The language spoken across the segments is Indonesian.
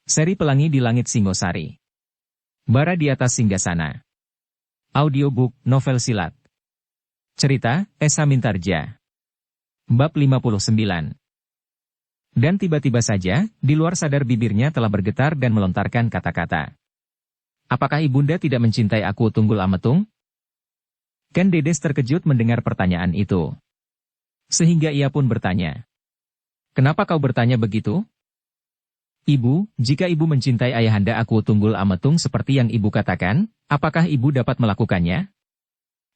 Seri Pelangi di Langit Singosari. Bara di Atas Singgasana. Audiobook, novel silat. Cerita, Esa Mintarja. Bab 59. Dan tiba-tiba saja, di luar sadar bibirnya telah bergetar dan melontarkan kata-kata. Apakah ibunda tidak mencintai aku, Tunggul Ametung? Ken Dedes terkejut mendengar pertanyaan itu. Sehingga ia pun bertanya. Kenapa kau bertanya begitu? Ibu, jika ibu mencintai ayahanda aku Tunggul Ametung seperti yang ibu katakan, apakah ibu dapat melakukannya?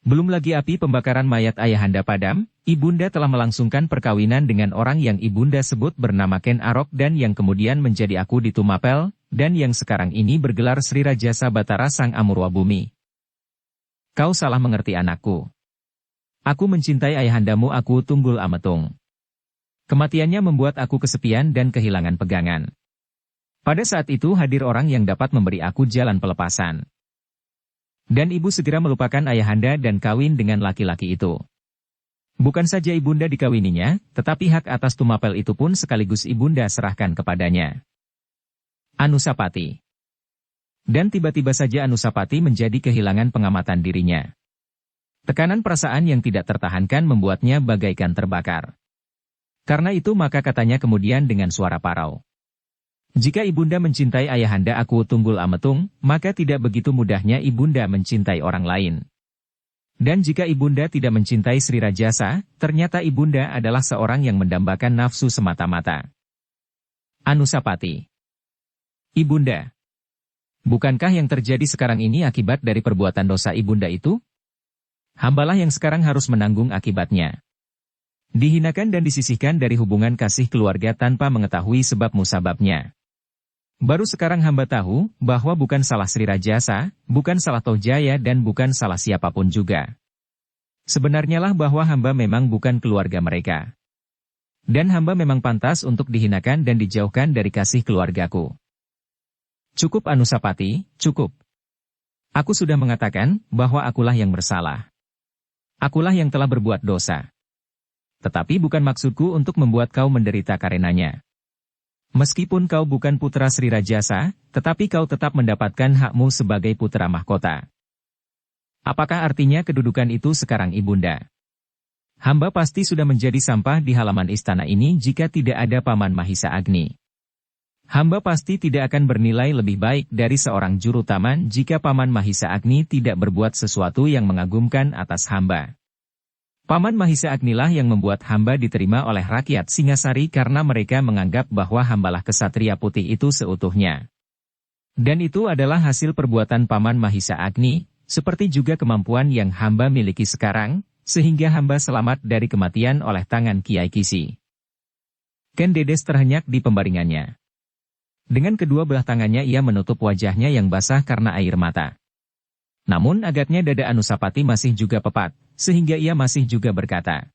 Belum lagi api pembakaran mayat ayahanda padam, ibunda telah melangsungkan perkawinan dengan orang yang ibunda sebut bernama Ken Arok dan yang kemudian menjadi aku di Tumapel, dan yang sekarang ini bergelar Sri Rajasa Batara Sang Amurwa Bumi. Kau salah mengerti anakku. Aku mencintai ayahandamu aku Tunggul Ametung. Kematiannya membuat aku kesepian dan kehilangan pegangan. Pada saat itu hadir orang yang dapat memberi aku jalan pelepasan. Dan ibu segera melupakan ayahanda dan kawin dengan laki-laki itu. Bukan saja ibunda dikawininya, tetapi hak atas Tumapel itu pun sekaligus ibunda serahkan kepadanya. Anusapati. Dan tiba-tiba saja Anusapati menjadi kehilangan pengamatan dirinya. Tekanan perasaan yang tidak tertahankan membuatnya bagaikan terbakar. Karena itu maka katanya kemudian dengan suara parau. Jika ibunda mencintai ayahanda aku Tunggul Ametung, maka tidak begitu mudahnya ibunda mencintai orang lain. Dan jika ibunda tidak mencintai Sri Rajasa, ternyata ibunda adalah seorang yang mendambakan nafsu semata-mata. Anusapati. Ibunda. Bukankah yang terjadi sekarang ini akibat dari perbuatan dosa ibunda itu? Hambalah yang sekarang harus menanggung akibatnya. Dihinakan dan disisihkan dari hubungan kasih keluarga tanpa mengetahui sebab musababnya. Baru sekarang hamba tahu, bahwa bukan salah Sri Rajasa, bukan salah Tohjaya dan bukan salah siapapun juga. Sebenarnya lah bahwa hamba memang bukan keluarga mereka. Dan hamba memang pantas untuk dihinakan dan dijauhkan dari kasih keluargaku. Cukup Anusapati, cukup. Aku sudah mengatakan, bahwa akulah yang bersalah. Akulah yang telah berbuat dosa. Tetapi bukan maksudku untuk membuat kau menderita karenanya. Meskipun kau bukan putra Sri Rajasa, tetapi kau tetap mendapatkan hakmu sebagai putra mahkota. Apakah artinya kedudukan itu sekarang ibunda? Hamba pasti sudah menjadi sampah di halaman istana ini jika tidak ada Paman Mahisa Agni. Hamba pasti tidak akan bernilai lebih baik dari seorang juru taman jika Paman Mahisa Agni tidak berbuat sesuatu yang mengagumkan atas hamba. Paman Mahisa Agnilah yang membuat hamba diterima oleh rakyat Singasari karena mereka menganggap bahwa hambalah kesatria putih itu seutuhnya. Dan itu adalah hasil perbuatan Paman Mahisa Agni, seperti juga kemampuan yang hamba miliki sekarang, sehingga hamba selamat dari kematian oleh tangan Kiai Kisi. Ken Dedes terhenyak di pembaringannya. Dengan kedua belah tangannya ia menutup wajahnya yang basah karena air mata. Namun agaknya dada Anusapati masih juga pepat, sehingga ia masih juga berkata.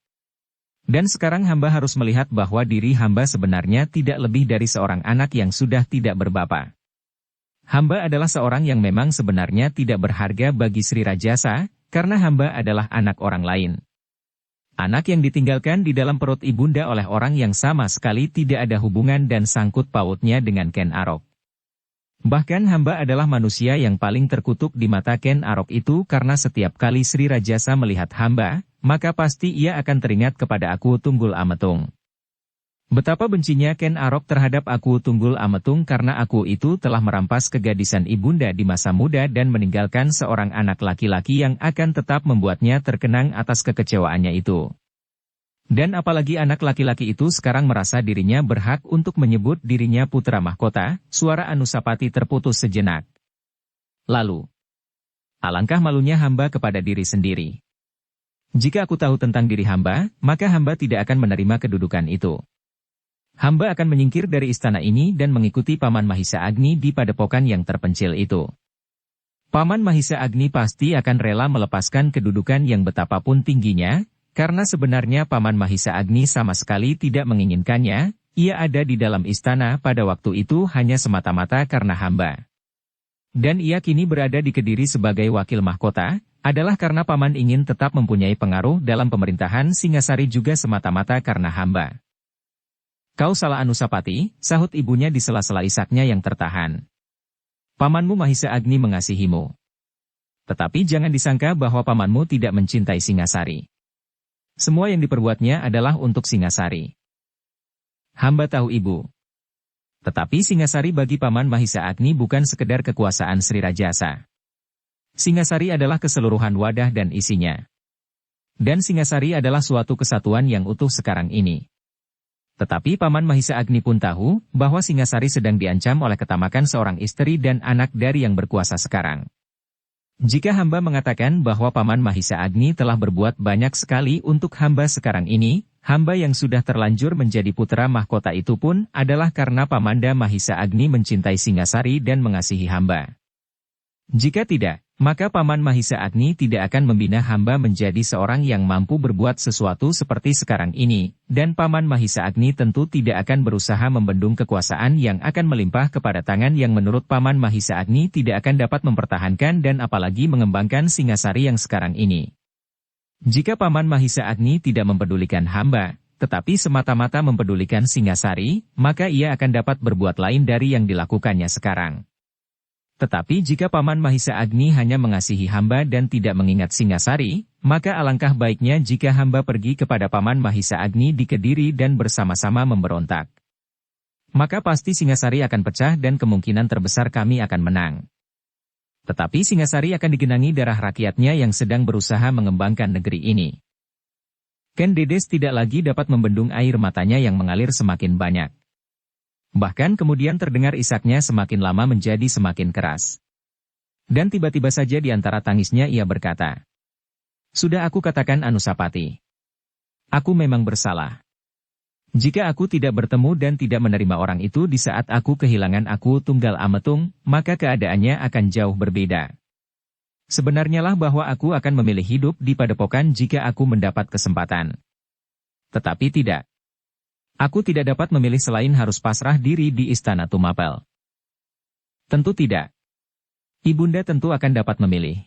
Dan sekarang hamba harus melihat bahwa diri hamba sebenarnya tidak lebih dari seorang anak yang sudah tidak berbapa. Hamba adalah seorang yang memang sebenarnya tidak berharga bagi Sri Rajasa, karena hamba adalah anak orang lain. Anak yang ditinggalkan di dalam perut ibunda oleh orang yang sama sekali tidak ada hubungan dan sangkut pautnya dengan Ken Arok. Bahkan hamba adalah manusia yang paling terkutuk di mata Ken Arok itu karena setiap kali Sri Rajasa melihat hamba, maka pasti ia akan teringat kepada aku Tunggul Ametung. Betapa bencinya Ken Arok terhadap aku Tunggul Ametung karena aku itu telah merampas kegadisan ibunda di masa muda dan meninggalkan seorang anak laki-laki yang akan tetap membuatnya terkenang atas kekecewaannya itu. Dan apalagi anak laki-laki itu sekarang merasa dirinya berhak untuk menyebut dirinya putra mahkota, suara Anusapati terputus sejenak. Lalu, alangkah malunya hamba kepada diri sendiri. Jika aku tahu tentang diri hamba, maka hamba tidak akan menerima kedudukan itu. Hamba akan menyingkir dari istana ini dan mengikuti Paman Mahisa Agni di padepokan yang terpencil itu. Paman Mahisa Agni pasti akan rela melepaskan kedudukan yang betapapun tingginya, karena sebenarnya Paman Mahisa Agni sama sekali tidak menginginkannya, ia ada di dalam istana pada waktu itu hanya semata-mata karena hamba. Dan ia kini berada di Kediri sebagai wakil mahkota, adalah karena Paman ingin tetap mempunyai pengaruh dalam pemerintahan Singasari juga semata-mata karena hamba. Kau salah Anusapati, sahut ibunya di sela-sela isaknya yang tertahan. Pamanmu Mahisa Agni mengasihimu. Tetapi jangan disangka bahwa pamanmu tidak mencintai Singasari. Semua yang diperbuatnya adalah untuk Singasari. Hamba tahu ibu. Tetapi Singasari bagi paman Mahisa Agni bukan sekedar kekuasaan Sri Rajasa. Singasari adalah keseluruhan wadah dan isinya. Dan Singasari adalah suatu kesatuan yang utuh sekarang ini. Tetapi paman Mahisa Agni pun tahu bahwa Singasari sedang diancam oleh ketamakan seorang istri dan anak dari yang berkuasa sekarang. Jika hamba mengatakan bahwa paman Mahisa Agni telah berbuat banyak sekali untuk hamba sekarang ini, hamba yang sudah terlanjur menjadi putra mahkota itu pun adalah karena pamanda Mahisa Agni mencintai Singasari dan mengasihi hamba. Jika tidak, maka paman Mahisa Agni tidak akan membina hamba menjadi seorang yang mampu berbuat sesuatu seperti sekarang ini, dan paman Mahisa Agni tentu tidak akan berusaha membendung kekuasaan yang akan melimpah kepada tangan yang menurut paman Mahisa Agni tidak akan dapat mempertahankan dan apalagi mengembangkan Singasari yang sekarang ini. Jika paman Mahisa Agni tidak mempedulikan hamba, tetapi semata-mata mempedulikan Singasari, maka ia akan dapat berbuat lain dari yang dilakukannya sekarang. Tetapi jika paman Mahisa Agni hanya mengasihi hamba dan tidak mengingat Singasari, maka alangkah baiknya jika hamba pergi kepada paman Mahisa Agni di Kediri dan bersama-sama memberontak. Maka pasti Singasari akan pecah dan kemungkinan terbesar kami akan menang. Tetapi Singasari akan digenangi darah rakyatnya yang sedang berusaha mengembangkan negeri ini. Ken Dedes tidak lagi dapat membendung air matanya yang mengalir semakin banyak. Bahkan kemudian terdengar isaknya semakin lama menjadi semakin keras. Dan tiba-tiba saja di antara tangisnya ia berkata, "Sudah aku katakan Anusapati. Aku memang bersalah. Jika aku tidak bertemu dan tidak menerima orang itu di saat aku kehilangan aku Tunggal Ametung, maka keadaannya akan jauh berbeda. Sebenarnya lah bahwa aku akan memilih hidup di Padepokan jika aku mendapat kesempatan. Tetapi tidak. Aku tidak dapat memilih selain harus pasrah diri di Istana Tumapel. Tentu tidak. Ibunda tentu akan dapat memilih.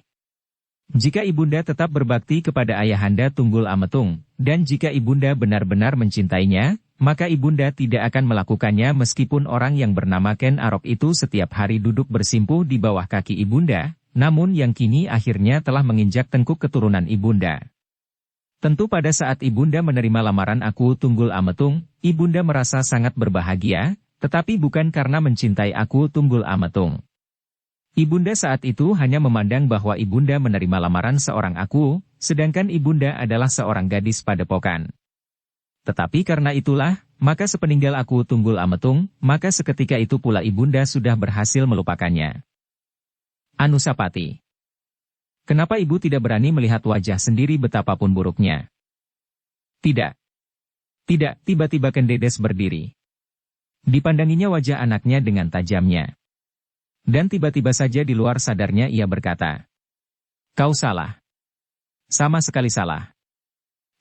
Jika ibunda tetap berbakti kepada ayahanda Tunggul Ametung, dan jika ibunda benar-benar mencintainya, maka ibunda tidak akan melakukannya meskipun orang yang bernama Ken Arok itu setiap hari duduk bersimpuh di bawah kaki ibunda, namun yang kini akhirnya telah menginjak tengkuk keturunan ibunda. Tentu pada saat ibunda menerima lamaran aku Tunggul Ametung, ibunda merasa sangat berbahagia, tetapi bukan karena mencintai aku Tunggul Ametung. Ibunda saat itu hanya memandang bahwa ibunda menerima lamaran seorang aku, sedangkan ibunda adalah seorang gadis Padepokan. Tetapi karena itulah, maka sepeninggal aku Tunggul Ametung, maka seketika itu pula ibunda sudah berhasil melupakannya. Anusapati. Kenapa ibu tidak berani melihat wajah sendiri betapapun buruknya? Tidak. Tidak, tiba-tiba Ken Dedes berdiri. Dipandanginya wajah anaknya dengan tajamnya. Dan tiba-tiba saja di luar sadarnya ia berkata, "Kau salah. Sama sekali salah.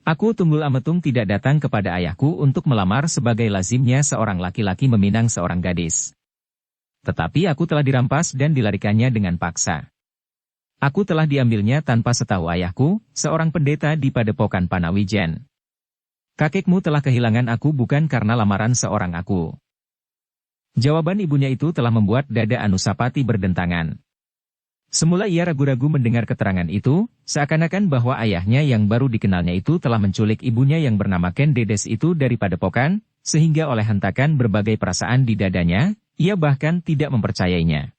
Aku Tunggul Ametung tidak datang kepada ayahku untuk melamar sebagai lazimnya seorang laki-laki meminang seorang gadis. Tetapi aku telah dirampas dan dilarikannya dengan paksa. Aku telah diambilnya tanpa setahu ayahku, seorang pendeta di Padepokan Panawijen. Kakekmu telah kehilangan aku bukan karena lamaran seorang aku." Jawaban ibunya itu telah membuat dada Anusapati berdentangan. Semula ia ragu-ragu mendengar keterangan itu, seakan-akan bahwa ayahnya yang baru dikenalnya itu telah menculik ibunya yang bernama Ken Dedes itu dari Padepokan, sehingga oleh hentakan berbagai perasaan di dadanya, ia bahkan tidak mempercayainya.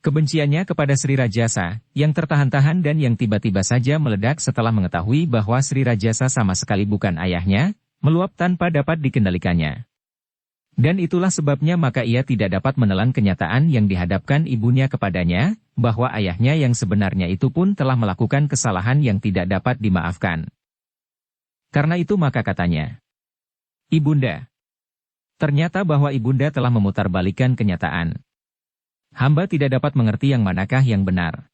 Kebenciannya kepada Sri Rajasa, yang tertahan-tahan dan yang tiba-tiba saja meledak setelah mengetahui bahwa Sri Rajasa sama sekali bukan ayahnya, meluap tanpa dapat dikendalikannya. Dan itulah sebabnya maka ia tidak dapat menelan kenyataan yang dihadapkan ibunya kepadanya, bahwa ayahnya yang sebenarnya itu pun telah melakukan kesalahan yang tidak dapat dimaafkan. Karena itu maka katanya, "Ibunda, ternyata bahwa ibunda telah memutarbalikkan kenyataan. Hamba tidak dapat mengerti yang manakah yang benar.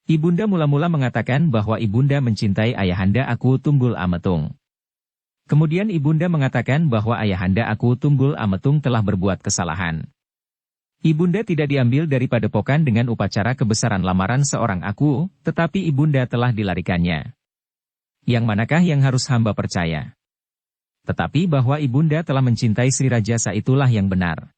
Ibunda mula-mula mengatakan bahwa ibunda mencintai ayahanda aku Tunggul Ametung. Kemudian ibunda mengatakan bahwa ayahanda aku Tunggul Ametung telah berbuat kesalahan. Ibunda tidak diambil dari Padepokan dengan upacara kebesaran lamaran seorang aku, tetapi ibunda telah dilarikannya. Yang manakah yang harus hamba percaya? Tetapi bahwa ibunda telah mencintai Sri Rajasa itulah yang benar.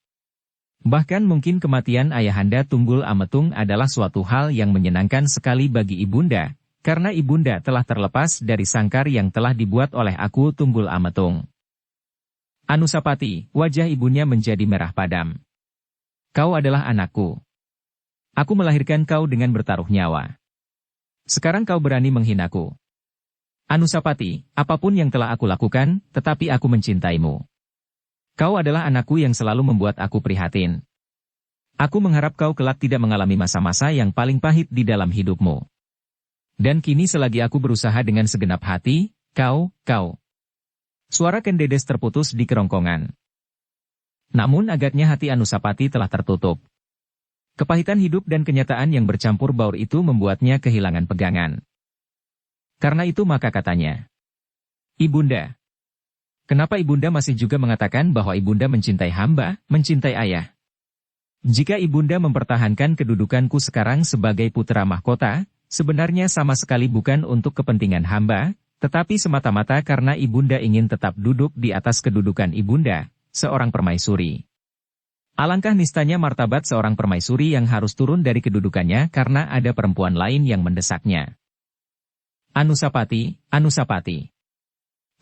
Bahkan mungkin kematian ayahanda Tunggul Ametung adalah suatu hal yang menyenangkan sekali bagi ibunda, karena ibunda telah terlepas dari sangkar yang telah dibuat oleh aku Tunggul Ametung. Anusapati, wajah ibunya menjadi merah padam. Kau adalah anakku. Aku melahirkan kau dengan bertaruh nyawa. Sekarang kau berani menghinaku. Anusapati, apapun yang telah aku lakukan, tetapi aku mencintaimu. Kau adalah anakku yang selalu membuat aku prihatin. Aku mengharap kau kelak tidak mengalami masa-masa yang paling pahit di dalam hidupmu. Dan kini selagi aku berusaha dengan segenap hati, kau. Suara Kendedes terputus di kerongkongan. Namun agaknya hati Anusapati telah tertutup. Kepahitan hidup dan kenyataan yang bercampur baur itu membuatnya kehilangan pegangan. Karena itu maka katanya, Ibunda. Kenapa ibunda masih juga mengatakan bahwa ibunda mencintai hamba, mencintai ayah? Jika ibunda mempertahankan kedudukanku sekarang sebagai putra mahkota, sebenarnya sama sekali bukan untuk kepentingan hamba, tetapi semata-mata karena ibunda ingin tetap duduk di atas kedudukan ibunda, seorang permaisuri. Alangkah nistanya martabat seorang permaisuri yang harus turun dari kedudukannya karena ada perempuan lain yang mendesaknya. Anusapati.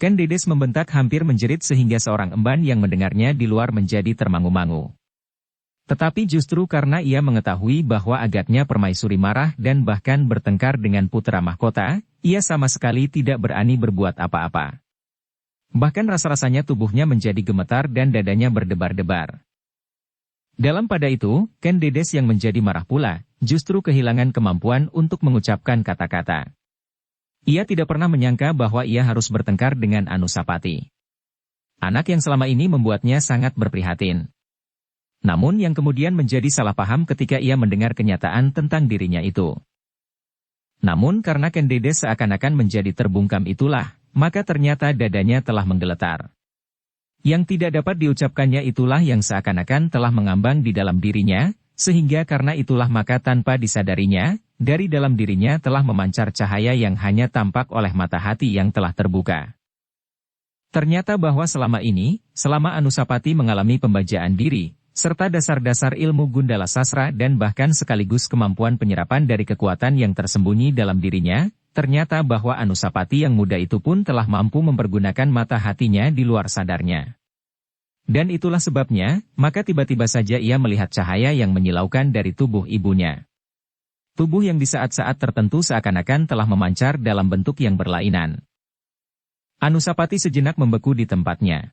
Kendedes membentak hampir menjerit sehingga seorang emban yang mendengarnya di luar menjadi termangu-mangu. Tetapi justru karena ia mengetahui bahwa agaknya permaisuri marah dan bahkan bertengkar dengan putra mahkota, ia sama sekali tidak berani berbuat apa-apa. Bahkan rasa-rasanya tubuhnya menjadi gemetar dan dadanya berdebar-debar. Dalam pada itu, Kendedes yang menjadi marah pula, justru kehilangan kemampuan untuk mengucapkan kata-kata. Ia tidak pernah menyangka bahwa ia harus bertengkar dengan Anusapati. Anak yang selama ini membuatnya sangat berprihatin. Namun yang kemudian menjadi salah paham ketika ia mendengar kenyataan tentang dirinya itu. Namun karena Kendedes seakan-akan menjadi terbungkam itulah, maka ternyata dadanya telah menggeletar. Yang tidak dapat diucapkannya itulah yang seakan-akan telah mengambang di dalam dirinya, sehingga karena itulah maka tanpa disadarinya, dari dalam dirinya telah memancar cahaya yang hanya tampak oleh mata hati yang telah terbuka. Ternyata bahwa selama ini, selama Anusapati mengalami pembajaan diri, serta dasar-dasar ilmu Gundala Sastra dan bahkan sekaligus kemampuan penyerapan dari kekuatan yang tersembunyi dalam dirinya, ternyata bahwa Anusapati yang muda itu pun telah mampu mempergunakan mata hatinya di luar sadarnya. Dan itulah sebabnya, maka tiba-tiba saja ia melihat cahaya yang menyilaukan dari tubuh ibunya. Tubuh yang di saat-saat tertentu seakan-akan telah memancar dalam bentuk yang berlainan. Anusapati sejenak membeku di tempatnya.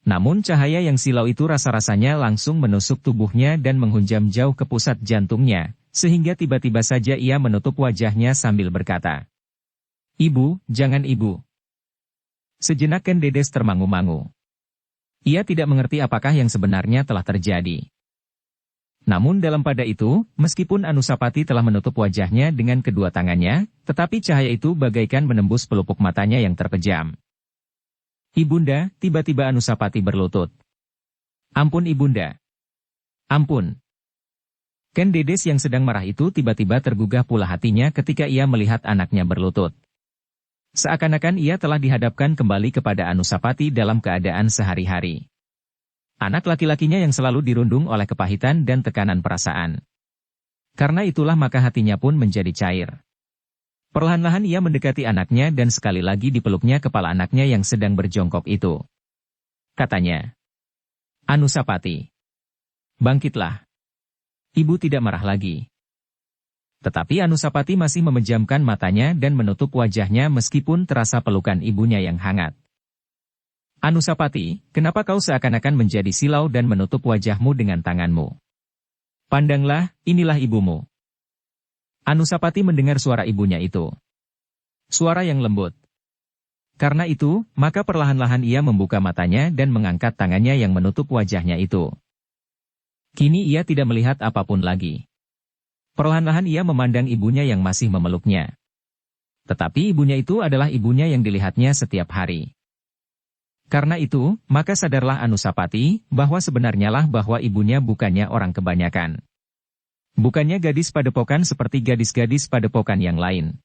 Namun cahaya yang silau itu rasa-rasanya langsung menusuk tubuhnya dan menghunjam jauh ke pusat jantungnya, sehingga tiba-tiba saja ia menutup wajahnya sambil berkata, "Ibu, jangan ibu." Sejenak Kendedes termangu-mangu. Ia tidak mengerti apakah yang sebenarnya telah terjadi. Namun dalam pada itu, meskipun Anusapati telah menutup wajahnya dengan kedua tangannya, tetapi cahaya itu bagaikan menembus pelupuk matanya yang terpejam. "Ibunda," tiba-tiba Anusapati berlutut. "Ampun ibunda. Ampun." Kendedes yang sedang marah itu tiba-tiba tergugah pula hatinya ketika ia melihat anaknya berlutut. Seakan-akan ia telah dihadapkan kembali kepada Anusapati dalam keadaan sehari-hari. Anak laki-lakinya yang selalu dirundung oleh kepahitan dan tekanan perasaan. Karena itulah maka hatinya pun menjadi cair. Perlahan-lahan ia mendekati anaknya dan sekali lagi dipeluknya kepala anaknya yang sedang berjongkok itu. Katanya, "Anusapati, bangkitlah. Ibu tidak marah lagi." Tetapi Anusapati masih memejamkan matanya dan menutup wajahnya meskipun terasa pelukan ibunya yang hangat. "Anusapati, kenapa kau seakan-akan menjadi silau dan menutup wajahmu dengan tanganmu? Pandanglah, inilah ibumu." Anusapati mendengar suara ibunya itu. Suara yang lembut. Karena itu, maka perlahan-lahan ia membuka matanya dan mengangkat tangannya yang menutup wajahnya itu. Kini ia tidak melihat apapun lagi. Perlahan-lahan ia memandang ibunya yang masih memeluknya. Tetapi ibunya itu adalah ibunya yang dilihatnya setiap hari. Karena itu, maka sadarlah Anusapati, bahwa sebenarnya lah bahwa ibunya bukannya orang kebanyakan. Bukannya gadis padepokan seperti gadis-gadis padepokan yang lain.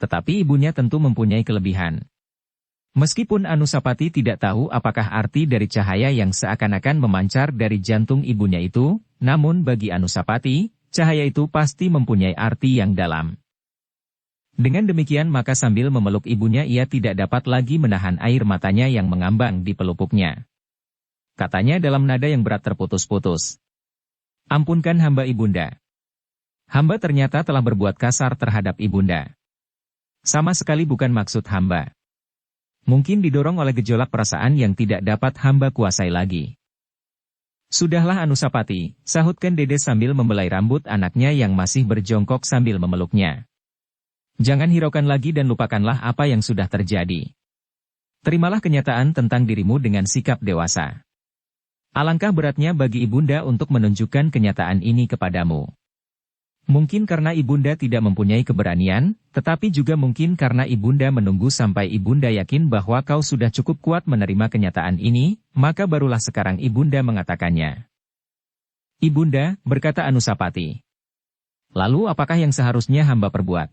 Tetapi ibunya tentu mempunyai kelebihan. Meskipun Anusapati tidak tahu apakah arti dari cahaya yang seakan-akan memancar dari jantung ibunya itu, namun bagi Anusapati, cahaya itu pasti mempunyai arti yang dalam. Dengan demikian maka sambil memeluk ibunya ia tidak dapat lagi menahan air matanya yang mengambang di pelupuknya. Katanya dalam nada yang berat terputus-putus. Ampunkan hamba ibunda. Hamba ternyata telah berbuat kasar terhadap ibunda. Sama sekali bukan maksud hamba. Mungkin didorong oleh gejolak perasaan yang tidak dapat hamba kuasai lagi. Sudahlah Anusapati, sahutkan Dedes sambil membelai rambut anaknya yang masih berjongkok sambil memeluknya. Jangan hiraukan lagi dan lupakanlah apa yang sudah terjadi. Terimalah kenyataan tentang dirimu dengan sikap dewasa. Alangkah beratnya bagi ibunda untuk menunjukkan kenyataan ini kepadamu. Mungkin karena ibunda tidak mempunyai keberanian, tetapi juga mungkin karena ibunda menunggu sampai ibunda yakin bahwa kau sudah cukup kuat menerima kenyataan ini, maka barulah sekarang ibunda mengatakannya. Ibunda, berkata Anusapati. Lalu apakah yang seharusnya hamba perbuat?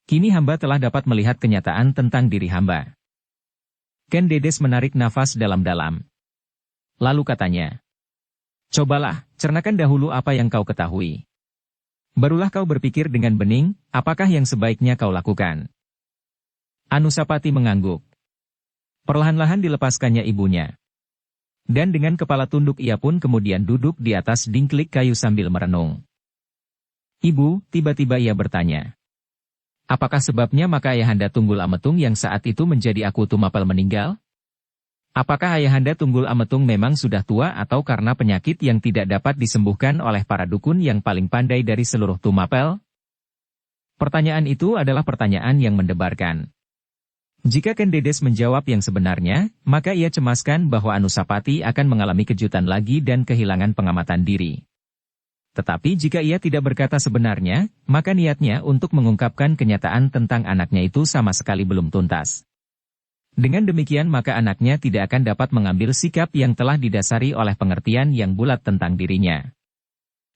Kini hamba telah dapat melihat kenyataan tentang diri hamba. Ken Dedes menarik nafas dalam-dalam. Lalu katanya. Cobalah, cernakan dahulu apa yang kau ketahui. Barulah kau berpikir dengan bening, apakah yang sebaiknya kau lakukan. Anusapati mengangguk. Perlahan-lahan dilepaskannya ibunya. Dan dengan kepala tunduk ia pun kemudian duduk di atas dingklik kayu sambil merenung. Ibu, tiba-tiba ia bertanya. Apakah sebabnya maka Ayahanda Tunggul Ametung yang saat itu menjadi Aku Tumapel meninggal? Apakah Ayahanda Tunggul Ametung memang sudah tua atau karena penyakit yang tidak dapat disembuhkan oleh para dukun yang paling pandai dari seluruh Tumapel? Pertanyaan itu adalah pertanyaan yang mendebarkan. Jika Ken Dedes menjawab yang sebenarnya, maka ia cemaskan bahwa Anusapati akan mengalami kejutan lagi dan kehilangan pengamatan diri. Tetapi jika ia tidak berkata sebenarnya, maka niatnya untuk mengungkapkan kenyataan tentang anaknya itu sama sekali belum tuntas. Dengan demikian maka anaknya tidak akan dapat mengambil sikap yang telah didasari oleh pengertian yang bulat tentang dirinya.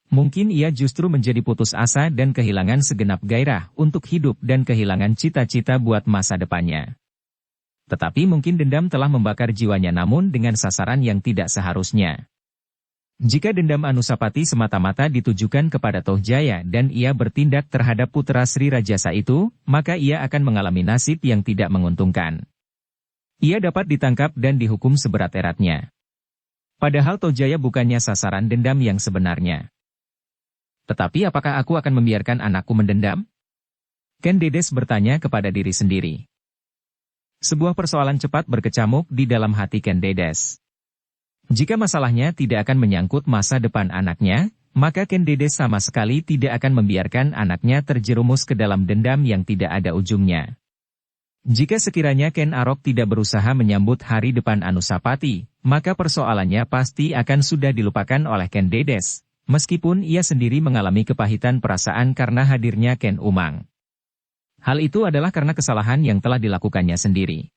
Mungkin ia justru menjadi putus asa dan kehilangan segenap gairah untuk hidup dan kehilangan cita-cita buat masa depannya. Tetapi mungkin dendam telah membakar jiwanya namun dengan sasaran yang tidak seharusnya. Jika dendam Anusapati semata-mata ditujukan kepada Tohjaya dan ia bertindak terhadap putra Sri Rajasa itu, maka ia akan mengalami nasib yang tidak menguntungkan. Ia dapat ditangkap dan dihukum seberat-eratnya. Padahal Tohjaya bukannya sasaran dendam yang sebenarnya. Tetapi apakah aku akan membiarkan anakku mendendam? Ken Dedes bertanya kepada diri sendiri. Sebuah persoalan cepat berkecamuk di dalam hati Ken Dedes. Jika masalahnya tidak akan menyangkut masa depan anaknya, maka Ken Dedes sama sekali tidak akan membiarkan anaknya terjerumus ke dalam dendam yang tidak ada ujungnya. Jika sekiranya Ken Arok tidak berusaha menyambut hari depan Anusapati, maka persoalannya pasti akan sudah dilupakan oleh Ken Dedes, meskipun ia sendiri mengalami kepahitan perasaan karena hadirnya Ken Umang. Hal itu adalah karena kesalahan yang telah dilakukannya sendiri.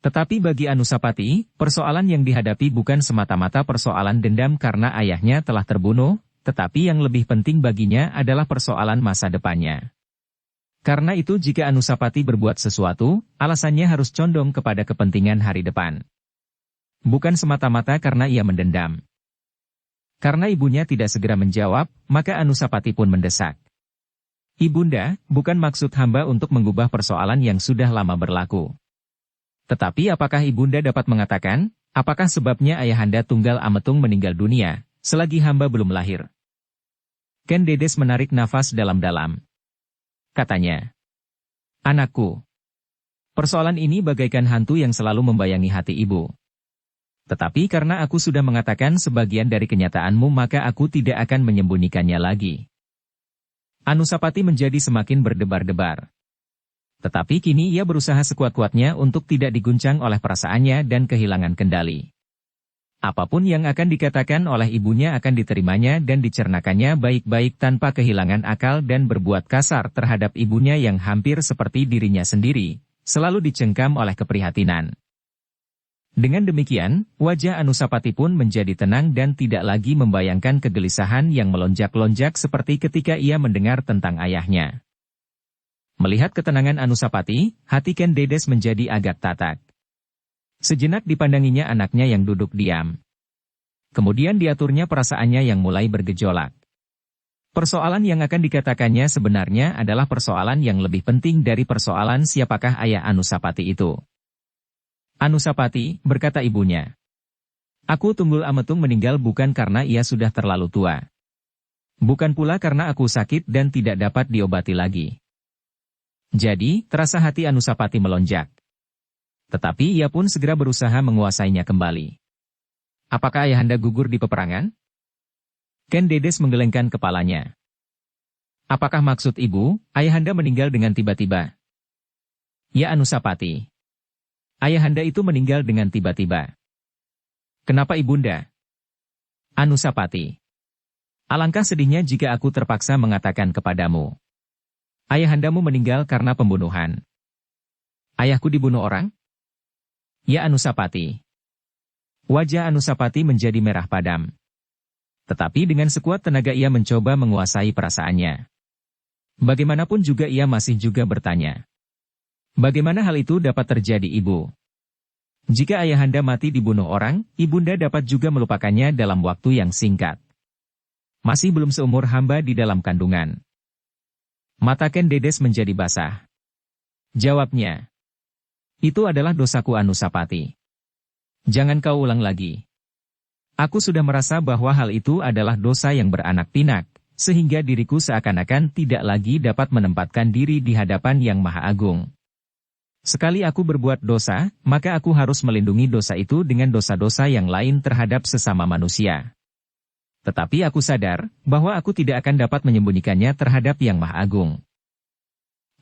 Tetapi bagi Anusapati, persoalan yang dihadapi bukan semata-mata persoalan dendam karena ayahnya telah terbunuh, tetapi yang lebih penting baginya adalah persoalan masa depannya. Karena itu jika Anusapati berbuat sesuatu, alasannya harus condong kepada kepentingan hari depan. Bukan semata-mata karena ia mendendam. Karena ibunya tidak segera menjawab, maka Anusapati pun mendesak. Ibunda, bukan maksud hamba untuk mengubah persoalan yang sudah lama berlaku. Tetapi apakah ibunda dapat mengatakan, apakah sebabnya Ayahanda Tunggal Ametung meninggal dunia, selagi hamba belum lahir? Ken Dedes menarik nafas dalam-dalam. Katanya, anakku, persoalan ini bagaikan hantu yang selalu membayangi hati ibu. Tetapi karena aku sudah mengatakan sebagian dari kenyataanmu maka aku tidak akan menyembunyikannya lagi. Anusapati menjadi semakin berdebar-debar. Tetapi kini ia berusaha sekuat-kuatnya untuk tidak diguncang oleh perasaannya dan kehilangan kendali. Apapun yang akan dikatakan oleh ibunya akan diterimanya dan dicernakannya baik-baik tanpa kehilangan akal dan berbuat kasar terhadap ibunya yang hampir seperti dirinya sendiri, selalu dicengkam oleh keprihatinan. Dengan demikian, wajah Anusapati pun menjadi tenang dan tidak lagi membayangkan kegelisahan yang melonjak-lonjak seperti ketika ia mendengar tentang ayahnya. Melihat ketenangan Anusapati, hati Ken Dedes menjadi agak tatak. Sejenak dipandanginya anaknya yang duduk diam. Kemudian diaturnya perasaannya yang mulai bergejolak. Persoalan yang akan dikatakannya sebenarnya adalah persoalan yang lebih penting dari persoalan siapakah ayah Anusapati itu. Anusapati, berkata ibunya. Aku Tunggul Ametung meninggal bukan karena ia sudah terlalu tua. Bukan pula karena aku sakit dan tidak dapat diobati lagi. Jadi, terasa hati Anusapati melonjak. Tetapi ia pun segera berusaha menguasainya kembali. Apakah ayahanda gugur di peperangan? Ken Dedes menggelengkan kepalanya. Apakah maksud ibu, ayahanda meninggal dengan tiba-tiba? Ya Anusapati. Ayahanda itu meninggal dengan tiba-tiba. Kenapa ibunda? Anusapati. Alangkah sedihnya jika aku terpaksa mengatakan kepadamu. Ayahandamu meninggal karena pembunuhan. Ayahku dibunuh orang? Ya Anusapati. Wajah Anusapati menjadi merah padam. Tetapi dengan sekuat tenaga ia mencoba menguasai perasaannya. Bagaimanapun juga ia masih juga bertanya. Bagaimana hal itu dapat terjadi ibu? Jika ayahanda mati dibunuh orang, ibunda dapat juga melupakannya dalam waktu yang singkat. Masih belum seumur hamba di dalam kandungan. Mata Ken Dedes menjadi basah. Jawabnya. Itu adalah dosaku Anusapati. Jangan kau ulang lagi. Aku sudah merasa bahwa hal itu adalah dosa yang beranak pinak, sehingga diriku seakan-akan tidak lagi dapat menempatkan diri di hadapan Yang Maha Agung. Sekali aku berbuat dosa, maka aku harus melindungi dosa itu dengan dosa-dosa yang lain terhadap sesama manusia. Tetapi aku sadar bahwa aku tidak akan dapat menyembunyikannya terhadap Yang Maha Agung.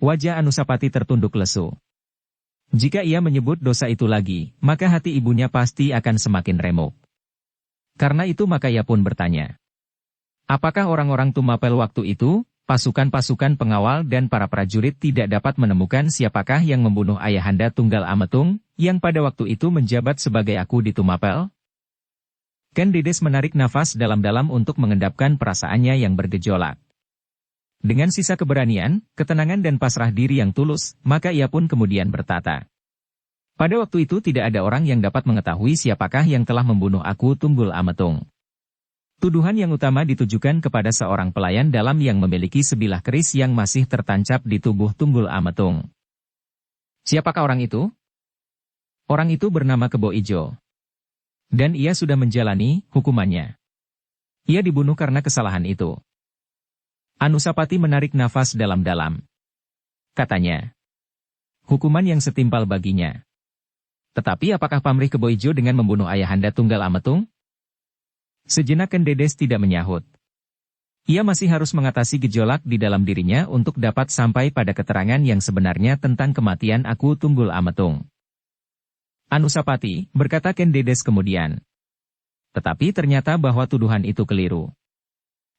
Wajah Anusapati tertunduk lesu. Jika ia menyebut dosa itu lagi, maka hati ibunya pasti akan semakin remuk. Karena itu maka ia pun bertanya. Apakah orang-orang Tumapel waktu itu, pasukan-pasukan pengawal dan para prajurit tidak dapat menemukan siapakah yang membunuh ayahanda Tunggal Ametung, yang pada waktu itu menjabat sebagai aku di Tumapel? Ken Dedes menarik nafas dalam-dalam untuk mengendapkan perasaannya yang bergejolak. Dengan sisa keberanian, ketenangan dan pasrah diri yang tulus, maka ia pun kemudian berkata. Pada waktu itu tidak ada orang yang dapat mengetahui siapakah yang telah membunuh aku Tunggul Ametung. Tuduhan yang utama ditujukan kepada seorang pelayan dalam yang memiliki sebilah keris yang masih tertancap di tubuh Tunggul Ametung. Siapakah orang itu? Orang itu bernama Kebo Ijo. Dan ia sudah menjalani hukumannya. Ia dibunuh karena kesalahan itu. Anusapati menarik nafas dalam-dalam. Katanya. Hukuman yang setimpal baginya. Tetapi apakah pamrih Kebo Ijo dengan membunuh ayahanda Tunggal Ametung? Sejenak Ken Dedes tidak menyahut. Ia masih harus mengatasi gejolak di dalam dirinya untuk dapat sampai pada keterangan yang sebenarnya tentang kematian aku Tunggul Ametung. Anusapati, berkata Ken Dedes kemudian. Tetapi ternyata bahwa tuduhan itu keliru.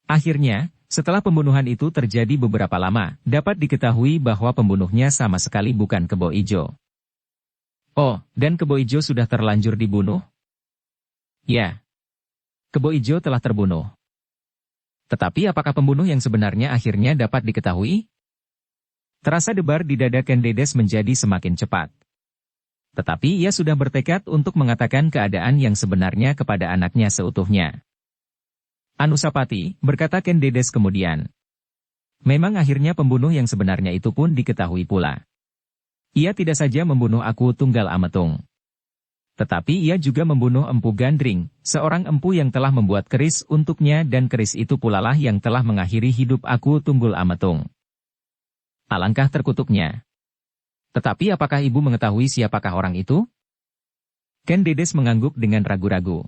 Akhirnya, setelah pembunuhan itu terjadi beberapa lama, dapat diketahui bahwa pembunuhnya sama sekali bukan Kebo Ijo. Oh, dan Kebo Ijo sudah terlanjur dibunuh? Ya. Kebo Ijo telah terbunuh. Tetapi apakah pembunuh yang sebenarnya akhirnya dapat diketahui? Terasa debar di dada Ken Dedes menjadi semakin cepat. Tetapi ia sudah bertekad untuk mengatakan keadaan yang sebenarnya kepada anaknya seutuhnya. Anusapati, berkata Ken Dedes kemudian. Memang akhirnya pembunuh yang sebenarnya itu pun diketahui pula. Ia tidak saja membunuh aku Tunggal Ametung. Tetapi ia juga membunuh Empu Gandring, seorang empu yang telah membuat keris untuknya dan keris itu pula lah yang telah mengakhiri hidup aku Tunggul Ametung. Alangkah terkutuknya. Tetapi apakah ibu mengetahui siapakah orang itu? Ken Dedes mengangguk dengan ragu-ragu.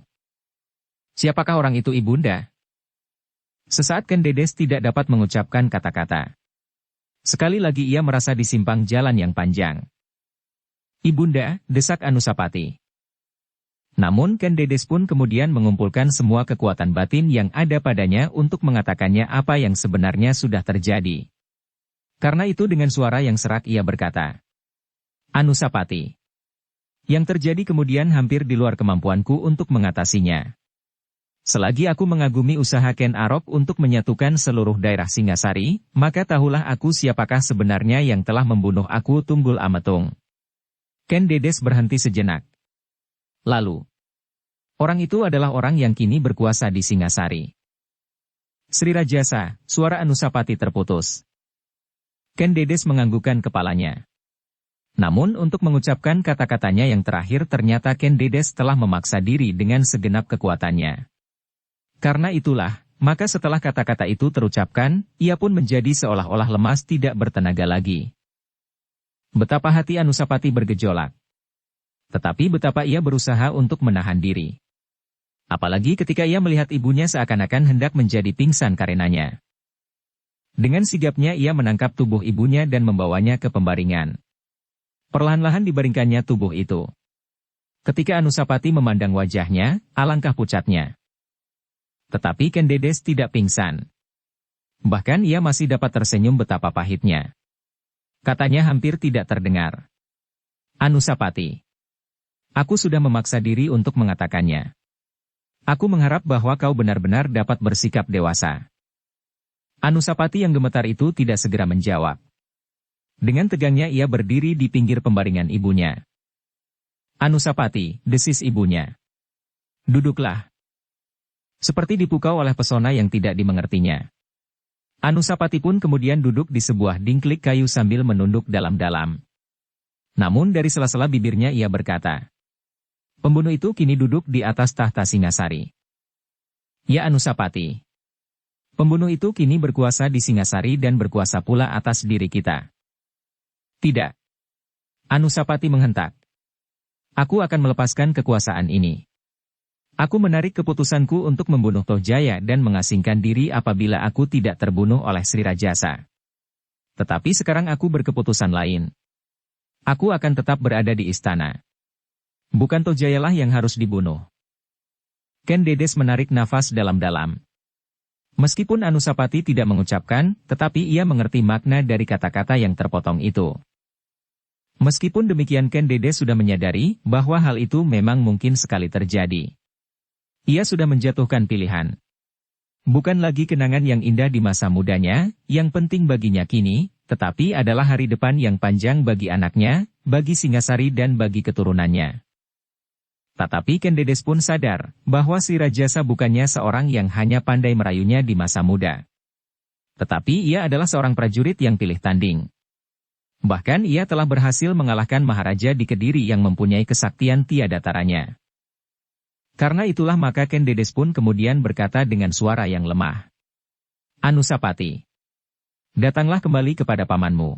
Siapakah orang itu ibunda? Sesaat Ken Dedes tidak dapat mengucapkan kata-kata. Sekali lagi ia merasa di simpang jalan yang panjang. Ibunda, desak Anusapati. Namun Ken Dedes pun kemudian mengumpulkan semua kekuatan batin yang ada padanya untuk mengatakannya apa yang sebenarnya sudah terjadi. Karena itu dengan suara yang serak ia berkata, Anusapati. Yang terjadi kemudian hampir di luar kemampuanku untuk mengatasinya. Selagi aku mengagumi usaha Ken Arok untuk menyatukan seluruh daerah Singasari, maka tahulah aku siapakah sebenarnya yang telah membunuh aku Tunggul Ametung. Ken Dedes berhenti sejenak. Lalu, orang itu adalah orang yang kini berkuasa di Singasari. Sri Rajasa, suara Anusapati terputus. Ken Dedes menganggukkan kepalanya. Namun untuk mengucapkan kata-katanya yang terakhir ternyata Ken Dedes telah memaksa diri dengan segenap kekuatannya. Karena itulah, maka setelah kata-kata itu terucapkan, ia pun menjadi seolah-olah lemas tidak bertenaga lagi. Betapa hati Anusapati bergejolak. Tetapi betapa ia berusaha untuk menahan diri. Apalagi ketika ia melihat ibunya seakan-akan hendak menjadi pingsan karenanya. Dengan sigapnya ia menangkap tubuh ibunya dan membawanya ke pembaringan. Perlahan-lahan dibaringkannya tubuh itu. Ketika Anusapati memandang wajahnya, alangkah pucatnya. Tetapi Ken Dedes tidak pingsan. Bahkan ia masih dapat tersenyum betapa pahitnya. Katanya hampir tidak terdengar. Anusapati. Aku sudah memaksa diri untuk mengatakannya. Aku mengharap bahwa kau benar-benar dapat bersikap dewasa. Anusapati yang gemetar itu tidak segera menjawab. Dengan tegangnya ia berdiri di pinggir pembaringan ibunya. Anusapati, desis ibunya. Duduklah. Seperti dipukau oleh pesona yang tidak dimengertinya. Anusapati pun kemudian duduk di sebuah dingklik kayu sambil menunduk dalam-dalam. Namun dari sela-sela bibirnya ia berkata, pembunuh itu kini duduk di atas tahta Singasari. Ya Anusapati. Pembunuh itu kini berkuasa di Singasari dan berkuasa pula atas diri kita. Tidak. Anusapati menghentak. Aku akan melepaskan kekuasaan ini. Aku menarik keputusanku untuk membunuh Tohjaya dan mengasingkan diri apabila aku tidak terbunuh oleh Sri Rajasa. Tetapi sekarang aku berkeputusan lain. Aku akan tetap berada di istana. Bukan Tohjayalah yang harus dibunuh. Ken Dedes menarik nafas dalam-dalam. Meskipun Anusapati tidak mengucapkan, tetapi ia mengerti makna dari kata-kata yang terpotong itu. Meskipun demikian Ken Dedes sudah menyadari bahwa hal itu memang mungkin sekali terjadi. Ia sudah menjatuhkan pilihan. Bukan lagi kenangan yang indah di masa mudanya, yang penting baginya kini, tetapi adalah hari depan yang panjang bagi anaknya, bagi Singasari dan bagi keturunannya. Tetapi Ken Dedes pun sadar, bahwa Sri Rajasa bukannya seorang yang hanya pandai merayunya di masa muda. Tetapi ia adalah seorang prajurit yang pilih tanding. Bahkan ia telah berhasil mengalahkan Maharaja di Kediri yang mempunyai kesaktian tiada taranya. Karena itulah maka Ken Dedes pun kemudian berkata dengan suara yang lemah. Anusapati. Datanglah kembali kepada pamanmu.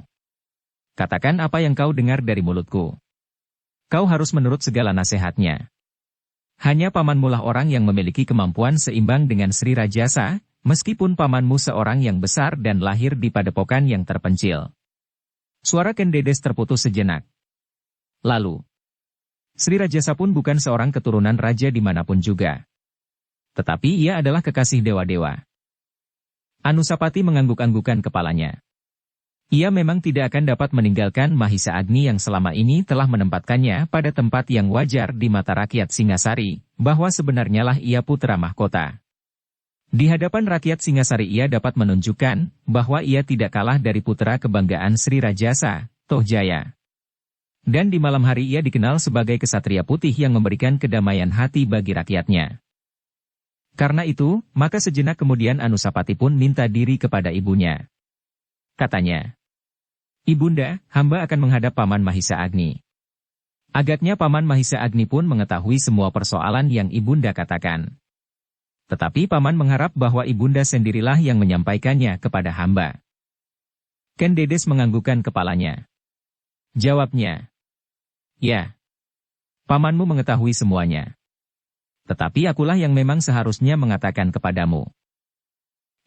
Katakan apa yang kau dengar dari mulutku. Kau harus menurut segala nasihatnya. Hanya pamanmu lah orang yang memiliki kemampuan seimbang dengan Sri Rajasa, meskipun pamanmu seorang yang besar dan lahir di padepokan yang terpencil. Suara Ken Dedes terputus sejenak. Lalu, Sri Rajasa pun bukan seorang keturunan raja dimanapun juga. Tetapi ia adalah kekasih dewa-dewa. Anusapati mengangguk-anggukan kepalanya. Ia memang tidak akan dapat meninggalkan Mahisa Agni yang selama ini telah menempatkannya pada tempat yang wajar di mata rakyat Singasari, bahwa sebenarnya lah ia putra mahkota. Di hadapan rakyat Singasari ia dapat menunjukkan bahwa ia tidak kalah dari putra kebanggaan Sri Rajasa, Tohjaya. Dan di malam hari ia dikenal sebagai kesatria putih yang memberikan kedamaian hati bagi rakyatnya. Karena itu, maka sejenak kemudian Anusapati pun minta diri kepada ibunya. Katanya, Ibunda, hamba akan menghadap Paman Mahisa Agni. Agaknya Paman Mahisa Agni pun mengetahui semua persoalan yang Ibunda katakan. Tetapi Paman mengharap bahwa Ibunda sendirilah yang menyampaikannya kepada hamba. Ken Dedes menganggukkan kepalanya. Jawabnya, ya, pamanmu mengetahui semuanya. Tetapi akulah yang memang seharusnya mengatakan kepadamu.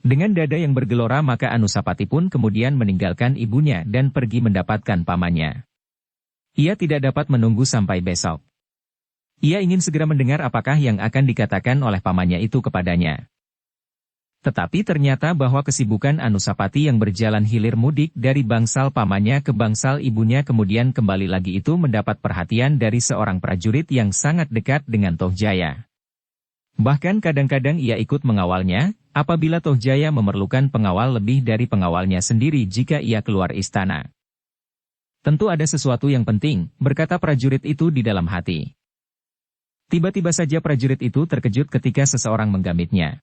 Dengan dada yang bergelora maka Anusapati pun kemudian meninggalkan ibunya dan pergi mendapatkan pamannya. Ia tidak dapat menunggu sampai besok. Ia ingin segera mendengar apakah yang akan dikatakan oleh pamannya itu kepadanya. Tetapi ternyata bahwa kesibukan Anusapati yang berjalan hilir mudik dari bangsal pamannya ke bangsal ibunya kemudian kembali lagi itu mendapat perhatian dari seorang prajurit yang sangat dekat dengan Tohjaya. Bahkan kadang-kadang ia ikut mengawalnya, apabila Tohjaya memerlukan pengawal lebih dari pengawalnya sendiri jika ia keluar istana. Tentu ada sesuatu yang penting, berkata prajurit itu di dalam hati. Tiba-tiba saja prajurit itu terkejut ketika seseorang menggamitnya.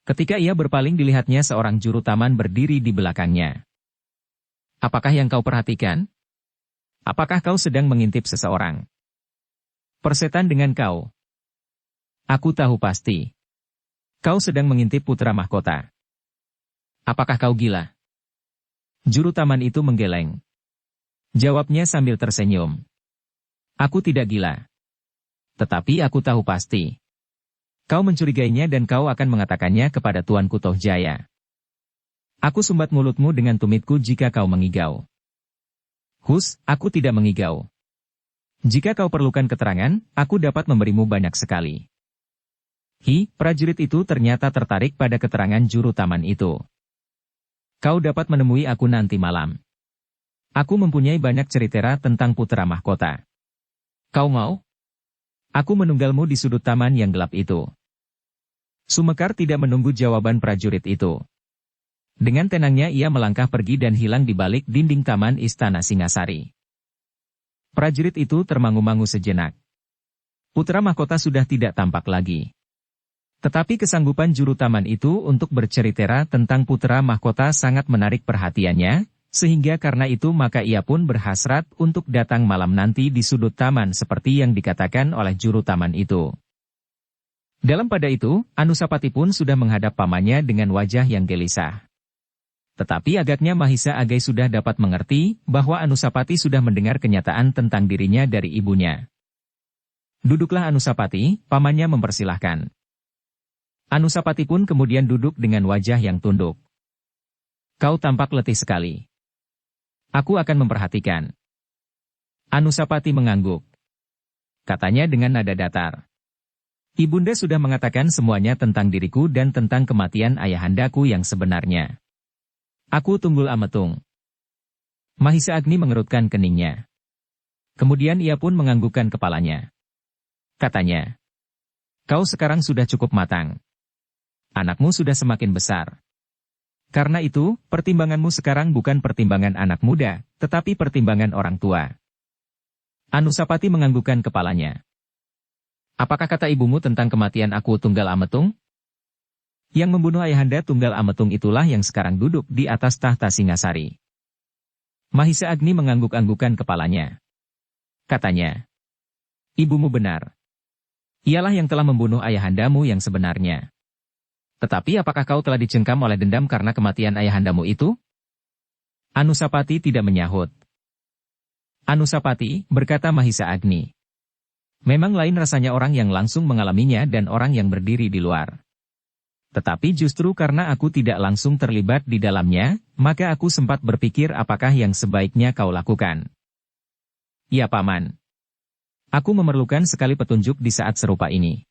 Ketika ia berpaling dilihatnya seorang juru taman berdiri di belakangnya. Apakah yang kau perhatikan? Apakah kau sedang mengintip seseorang? Persetan dengan kau. Aku tahu pasti. Kau sedang mengintip putra mahkota. Apakah kau gila? Juru taman itu menggeleng. Jawabnya sambil tersenyum. Aku tidak gila. Tetapi aku tahu pasti. Kau mencurigainya dan kau akan mengatakannya kepada Tuanku Tohjaya. Aku sumbat mulutmu dengan tumitku jika kau mengigau. Hus, aku tidak mengigau. Jika kau perlukan keterangan, aku dapat memberimu banyak sekali. Prajurit itu ternyata tertarik pada keterangan juru taman itu. Kau dapat menemui aku nanti malam. Aku mempunyai banyak cerita tentang putra mahkota. Kau mau? Aku menunggalmu di sudut taman yang gelap itu. Sumekar tidak menunggu jawaban prajurit itu. Dengan tenangnya ia melangkah pergi dan hilang di balik dinding taman istana Singasari. Prajurit itu termangu-mangu sejenak. Putra mahkota sudah tidak tampak lagi. Tetapi kesanggupan juru taman itu untuk bercerita tentang putra mahkota sangat menarik perhatiannya, sehingga karena itu maka ia pun berhasrat untuk datang malam nanti di sudut taman seperti yang dikatakan oleh juru taman itu. Dalam pada itu, Anusapati pun sudah menghadap pamannya dengan wajah yang gelisah. Tetapi agaknya Mahisa Agai sudah dapat mengerti bahwa Anusapati sudah mendengar kenyataan tentang dirinya dari ibunya. Duduklah Anusapati, pamannya mempersilahkan. Anusapati pun kemudian duduk dengan wajah yang tunduk. Kau tampak letih sekali. Aku akan memperhatikan. Anusapati mengangguk. Katanya dengan nada datar. Ibunda sudah mengatakan semuanya tentang diriku dan tentang kematian ayahandaku yang sebenarnya. Aku Tunggul Ametung. Mahisa Agni mengerutkan keningnya. Kemudian ia pun menganggukkan kepalanya. Katanya. Kau sekarang sudah cukup matang. Anakmu sudah semakin besar. Karena itu, pertimbanganmu sekarang bukan pertimbangan anak muda, tetapi pertimbangan orang tua. Anusapati menganggukkan kepalanya. Apakah kata ibumu tentang kematian aku Tunggal Ametung? Yang membunuh ayahanda Tunggal Ametung itulah yang sekarang duduk di atas tahta Singasari. Mahisa Agni mengangguk-anggukan kepalanya. Katanya. Ibumu benar. Ialah yang telah membunuh ayahandamu yang sebenarnya. Tetapi apakah kau telah dicengkam oleh dendam karena kematian ayahandamu itu? Anusapati tidak menyahut. Anusapati, berkata Mahisa Agni. Memang lain rasanya orang yang langsung mengalaminya dan orang yang berdiri di luar. Tetapi justru karena aku tidak langsung terlibat di dalamnya, maka aku sempat berpikir apakah yang sebaiknya kau lakukan. Ya Paman. Aku memerlukan sekali petunjuk di saat serupa ini.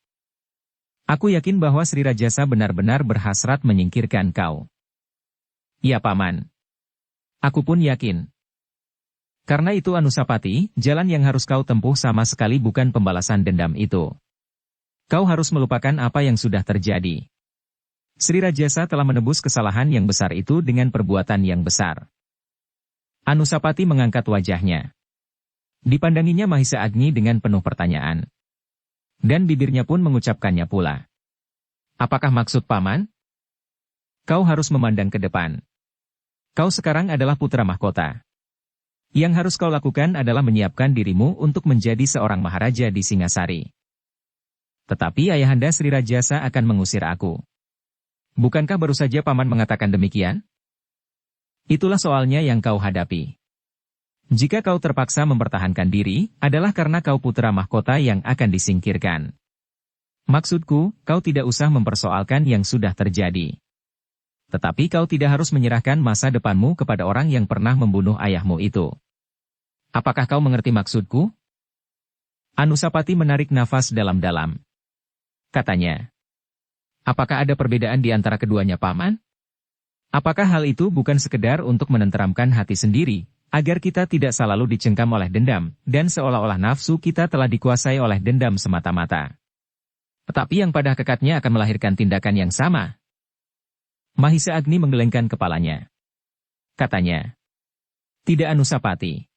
Aku yakin bahwa Sri Rajasa benar-benar berhasrat menyingkirkan kau. Ya Paman. Aku pun yakin. Karena itu Anusapati, jalan yang harus kau tempuh sama sekali bukan pembalasan dendam itu. Kau harus melupakan apa yang sudah terjadi. Sri Rajasa telah menebus kesalahan yang besar itu dengan perbuatan yang besar. Anusapati mengangkat wajahnya. Dipandanginya Mahisa Agni dengan penuh pertanyaan. Dan bibirnya pun mengucapkannya pula. Apakah maksud Paman? Kau harus memandang ke depan. Kau sekarang adalah putra mahkota. Yang harus kau lakukan adalah menyiapkan dirimu untuk menjadi seorang maharaja di Singasari. Tetapi ayahanda Sri Rajasa akan mengusir aku. Bukankah baru saja Paman mengatakan demikian? Itulah soalnya yang kau hadapi. Jika kau terpaksa mempertahankan diri, adalah karena kau putra mahkota yang akan disingkirkan. Maksudku, kau tidak usah mempersoalkan yang sudah terjadi. Tetapi kau tidak harus menyerahkan masa depanmu kepada orang yang pernah membunuh ayahmu itu. Apakah kau mengerti maksudku? Anusapati menarik nafas dalam-dalam. Katanya. Apakah ada perbedaan di antara keduanya Paman? Apakah hal itu bukan sekedar untuk menenteramkan hati sendiri, agar kita tidak selalu dicengkam oleh dendam, dan seolah-olah nafsu kita telah dikuasai oleh dendam semata-mata? Tetapi yang pada hakikatnya akan melahirkan tindakan yang sama. Mahisa Agni menggelengkan kepalanya. Katanya, tidak Anusapati.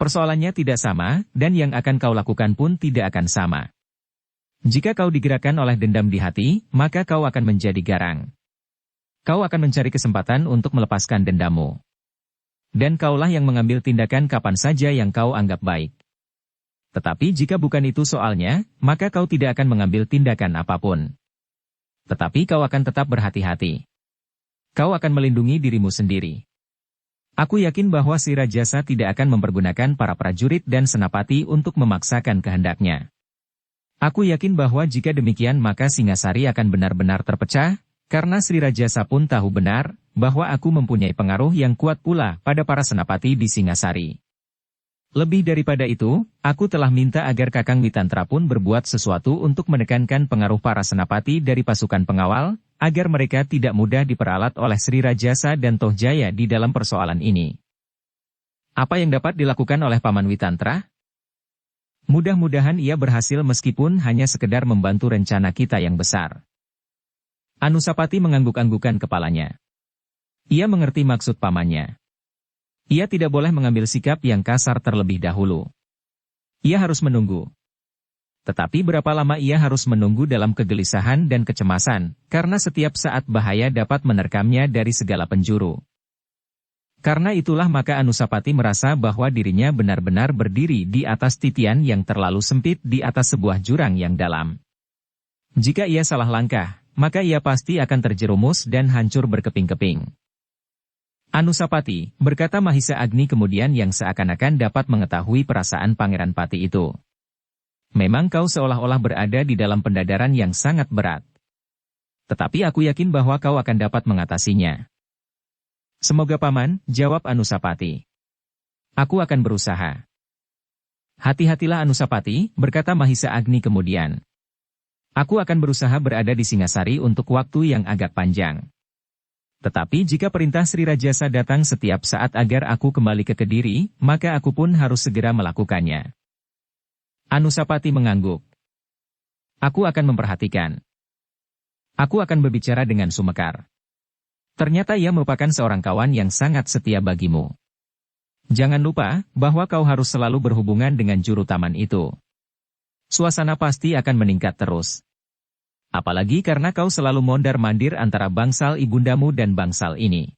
Persoalannya tidak sama, dan yang akan kau lakukan pun tidak akan sama. Jika kau digerakkan oleh dendam di hati, maka kau akan menjadi garang. Kau akan mencari kesempatan untuk melepaskan dendammu. Dan kaulah yang mengambil tindakan kapan saja yang kau anggap baik. Tetapi jika bukan itu soalnya, maka kau tidak akan mengambil tindakan apapun. Tetapi kau akan tetap berhati-hati. Kau akan melindungi dirimu sendiri. Aku yakin bahwa si Rajasa tidak akan mempergunakan para prajurit dan senapati untuk memaksakan kehendaknya. Aku yakin bahwa jika demikian maka Singasari akan benar-benar terpecah, karena Sri Rajasa pun tahu benar, bahwa aku mempunyai pengaruh yang kuat pula pada para senapati di Singasari. Lebih daripada itu, aku telah minta agar Kakang Witantra pun berbuat sesuatu untuk menekankan pengaruh para senapati dari pasukan pengawal, agar mereka tidak mudah diperalat oleh Sri Rajasa dan Tohjaya di dalam persoalan ini. Apa yang dapat dilakukan oleh Paman Witantra? Mudah-mudahan ia berhasil meskipun hanya sekedar membantu rencana kita yang besar. Anusapati mengangguk-anggukan kepalanya. Ia mengerti maksud pamannya. Ia tidak boleh mengambil sikap yang kasar terlebih dahulu. Ia harus menunggu. Tetapi berapa lama ia harus menunggu dalam kegelisahan dan kecemasan, karena setiap saat bahaya dapat menerkamnya dari segala penjuru. Karena itulah maka Anusapati merasa bahwa dirinya benar-benar berdiri di atas titian yang terlalu sempit di atas sebuah jurang yang dalam. Jika ia salah langkah, maka ia pasti akan terjerumus dan hancur berkeping-keping. Anusapati, berkata Mahisa Agni kemudian yang seakan-akan dapat mengetahui perasaan Pangeran Pati itu. Memang kau seolah-olah berada di dalam pendadaran yang sangat berat. Tetapi aku yakin bahwa kau akan dapat mengatasinya. Semoga Paman, jawab Anusapati. Aku akan berusaha. Hati-hatilah Anusapati, berkata Mahisa Agni kemudian. Aku akan berusaha berada di Singasari untuk waktu yang agak panjang. Tetapi jika perintah Sri Rajasa datang setiap saat agar aku kembali ke Kediri, maka aku pun harus segera melakukannya. Anusapati mengangguk. Aku akan memperhatikan. Aku akan berbicara dengan Sumekar. Ternyata ia merupakan seorang kawan yang sangat setia bagimu. Jangan lupa bahwa kau harus selalu berhubungan dengan juru taman itu. Suasana pasti akan meningkat terus. Apalagi karena kau selalu mondar-mandir antara bangsal ibundamu dan bangsal ini.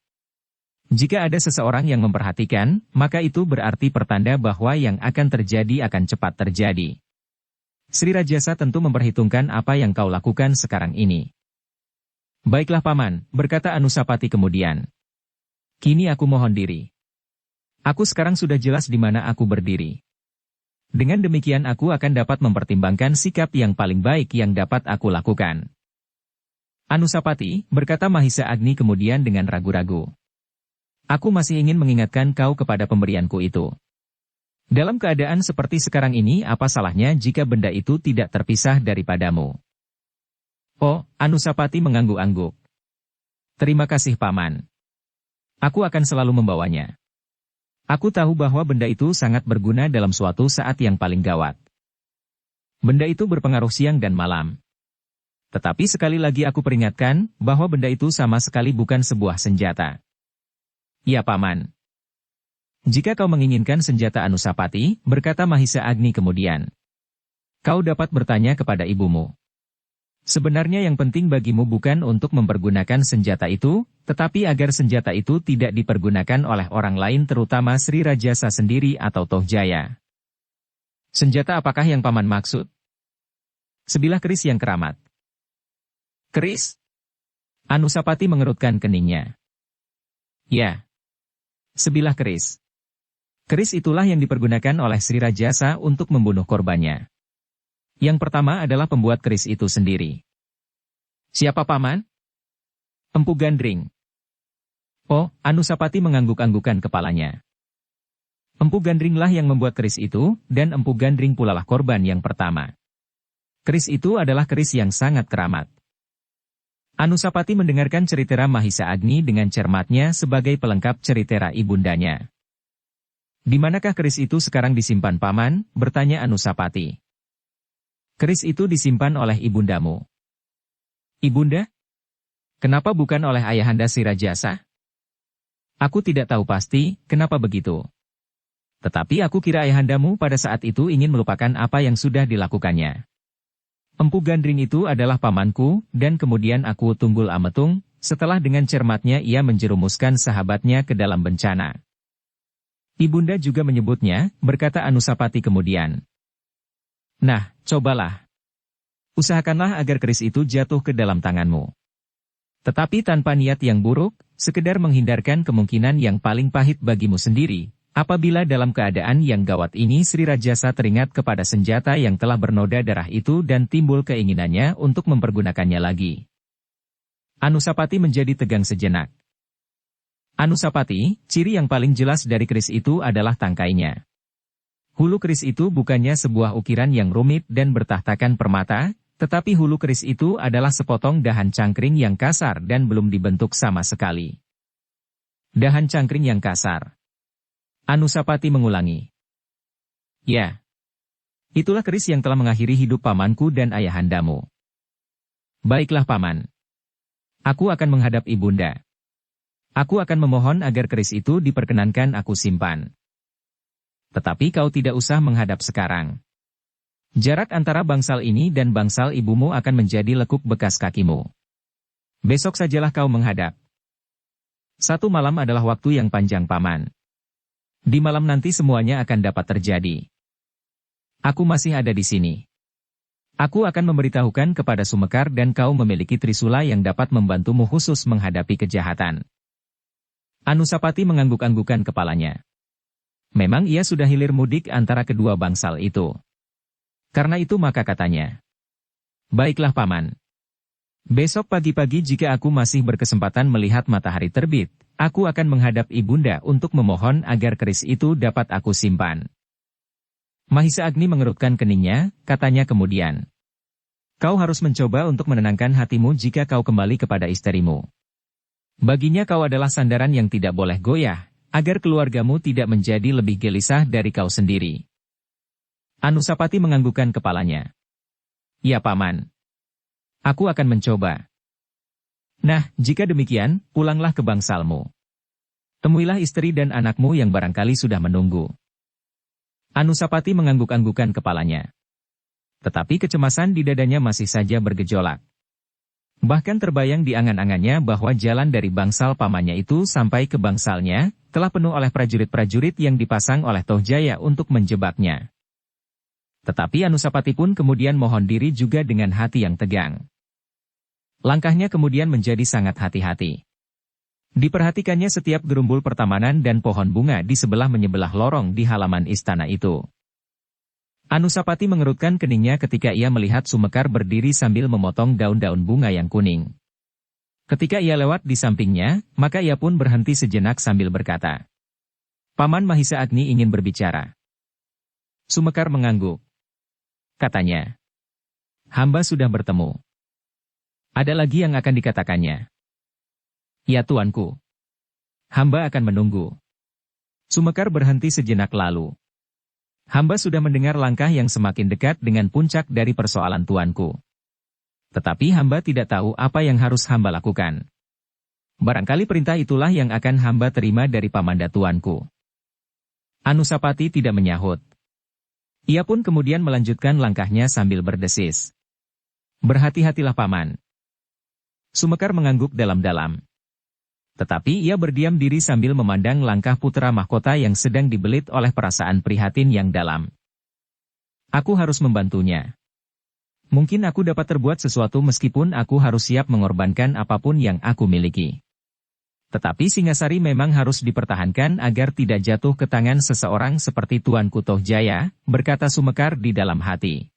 Jika ada seseorang yang memperhatikan, maka itu berarti pertanda bahwa yang akan terjadi akan cepat terjadi. Sri Rajasa tentu memperhitungkan apa yang kau lakukan sekarang ini. Baiklah Paman, berkata Anusapati kemudian. Kini aku mohon diri. Aku sekarang sudah jelas di mana aku berdiri. Dengan demikian aku akan dapat mempertimbangkan sikap yang paling baik yang dapat aku lakukan. Anusapati, berkata Mahisa Agni kemudian dengan ragu-ragu. Aku masih ingin mengingatkan kau kepada pemberianku itu. Dalam keadaan seperti sekarang ini apa salahnya jika benda itu tidak terpisah daripadamu? Oh, Anusapati mengangguk-angguk. Terima kasih Paman. Aku akan selalu membawanya. Aku tahu bahwa benda itu sangat berguna dalam suatu saat yang paling gawat. Benda itu berpengaruh siang dan malam. Tetapi sekali lagi aku peringatkan, bahwa benda itu sama sekali bukan sebuah senjata. Ya Paman. Jika kau menginginkan senjata Anusapati, berkata Mahisa Agni kemudian. Kau dapat bertanya kepada ibumu. Sebenarnya yang penting bagimu bukan untuk mempergunakan senjata itu, tetapi agar senjata itu tidak dipergunakan oleh orang lain terutama Sri Rajasa sendiri atau Tohjaya. Senjata apakah yang Paman maksud? Sebilah keris yang keramat. Keris? Anusapati mengerutkan keningnya. Ya. Sebilah keris. Keris itulah yang dipergunakan oleh Sri Rajasa untuk membunuh korbannya. Yang pertama adalah pembuat keris itu sendiri. Siapa Paman? Empu Gandring. Oh, Anusapati mengangguk-anggukan kepalanya. Empu Gandringlah yang membuat keris itu, dan Empu Gandring pulalah korban yang pertama. Keris itu adalah keris yang sangat keramat. Anusapati mendengarkan cerita Mahisa Agni dengan cermatnya sebagai pelengkap cerita ibundanya. Di manakah keris itu sekarang disimpan Paman? Bertanya Anusapati. Keris itu disimpan oleh ibundamu. Ibunda? Kenapa bukan oleh ayahanda si Rajasa? Aku tidak tahu pasti, kenapa begitu. Tetapi aku kira ayahandamu pada saat itu ingin melupakan apa yang sudah dilakukannya. Empu Gandring itu adalah pamanku, dan kemudian aku Tunggul Ametung, setelah dengan cermatnya ia menjerumuskan sahabatnya ke dalam bencana. Ibunda juga menyebutnya, berkata Anusapati kemudian. Nah, cobalah. Usahakanlah agar keris itu jatuh ke dalam tanganmu. Tetapi tanpa niat yang buruk, sekedar menghindarkan kemungkinan yang paling pahit bagimu sendiri, apabila dalam keadaan yang gawat ini Sri Rajasa teringat kepada senjata yang telah bernoda darah itu dan timbul keinginannya untuk mempergunakannya lagi. Anusapati menjadi tegang sejenak. Anusapati, ciri yang paling jelas dari keris itu adalah tangkainya. Hulu keris itu bukannya sebuah ukiran yang rumit dan bertahtakan permata, tetapi hulu keris itu adalah sepotong dahan cangkring yang kasar dan belum dibentuk sama sekali. Dahan cangkring yang kasar. Anusapati mengulangi. Ya. Itulah keris yang telah mengakhiri hidup pamanku dan ayahandamu. Baiklah paman. Aku akan menghadap ibunda. Aku akan memohon agar keris itu diperkenankan aku simpan. Tetapi kau tidak usah menghadap sekarang. Jarak antara bangsal ini dan bangsal ibumu akan menjadi lekuk bekas kakimu. Besok sajalah kau menghadap. 1 malam adalah waktu yang panjang paman. Di malam nanti semuanya akan dapat terjadi. Aku masih ada di sini. Aku akan memberitahukan kepada Sumekar dan kau memiliki trisula yang dapat membantumu khusus menghadapi kejahatan. Anusapati mengangguk-anggukan kepalanya. Memang ia sudah hilir mudik antara kedua bangsal itu. Karena itu maka katanya. Baiklah paman. Besok pagi-pagi jika aku masih berkesempatan melihat matahari terbit, aku akan menghadap ibunda untuk memohon agar keris itu dapat aku simpan. Mahisa Agni mengerutkan keningnya, katanya kemudian. Kau harus mencoba untuk menenangkan hatimu jika kau kembali kepada istrimu. Baginya kau adalah sandaran yang tidak boleh goyah, agar keluargamu tidak menjadi lebih gelisah dari kau sendiri. Anusapati menganggukkan kepalanya. Ya paman. Aku akan mencoba. Nah, jika demikian, pulanglah ke bangsalmu. Temuilah istri dan anakmu yang barangkali sudah menunggu. Anusapati mengangguk-anggukan kepalanya. Tetapi kecemasan di dadanya masih saja bergejolak. Bahkan terbayang di angan-angannya bahwa jalan dari bangsal pamannya itu sampai ke bangsalnya, telah penuh oleh prajurit-prajurit yang dipasang oleh Tohjaya untuk menjebaknya. Tetapi Anusapati pun kemudian mohon diri juga dengan hati yang tegang. Langkahnya kemudian menjadi sangat hati-hati. Diperhatikannya setiap gerumbul pertamanan dan pohon bunga di sebelah menyebelah lorong di halaman istana itu. Anusapati mengerutkan keningnya ketika ia melihat Sumekar berdiri sambil memotong daun-daun bunga yang kuning. Ketika ia lewat di sampingnya, maka ia pun berhenti sejenak sambil berkata, Paman Mahisa Agni ingin berbicara. Sumekar mengangguk. Katanya, hamba sudah bertemu. Ada lagi yang akan dikatakannya. Ya tuanku. Hamba akan menunggu. Sumekar berhenti sejenak lalu. Hamba sudah mendengar langkah yang semakin dekat dengan puncak dari persoalan tuanku. Tetapi hamba tidak tahu apa yang harus hamba lakukan. Barangkali perintah itulah yang akan hamba terima dari pamanda tuanku. Anusapati tidak menyahut. Ia pun kemudian melanjutkan langkahnya sambil berdesis. Berhati-hatilah paman. Sumekar mengangguk dalam-dalam. Tetapi ia berdiam diri sambil memandang langkah putra mahkota yang sedang dibelit oleh perasaan prihatin yang dalam. Aku harus membantunya. Mungkin aku dapat terbuat sesuatu meskipun aku harus siap mengorbankan apapun yang aku miliki. Tetapi Singasari memang harus dipertahankan agar tidak jatuh ke tangan seseorang seperti Tuanku Tohjaya, berkata Sumekar di dalam hati.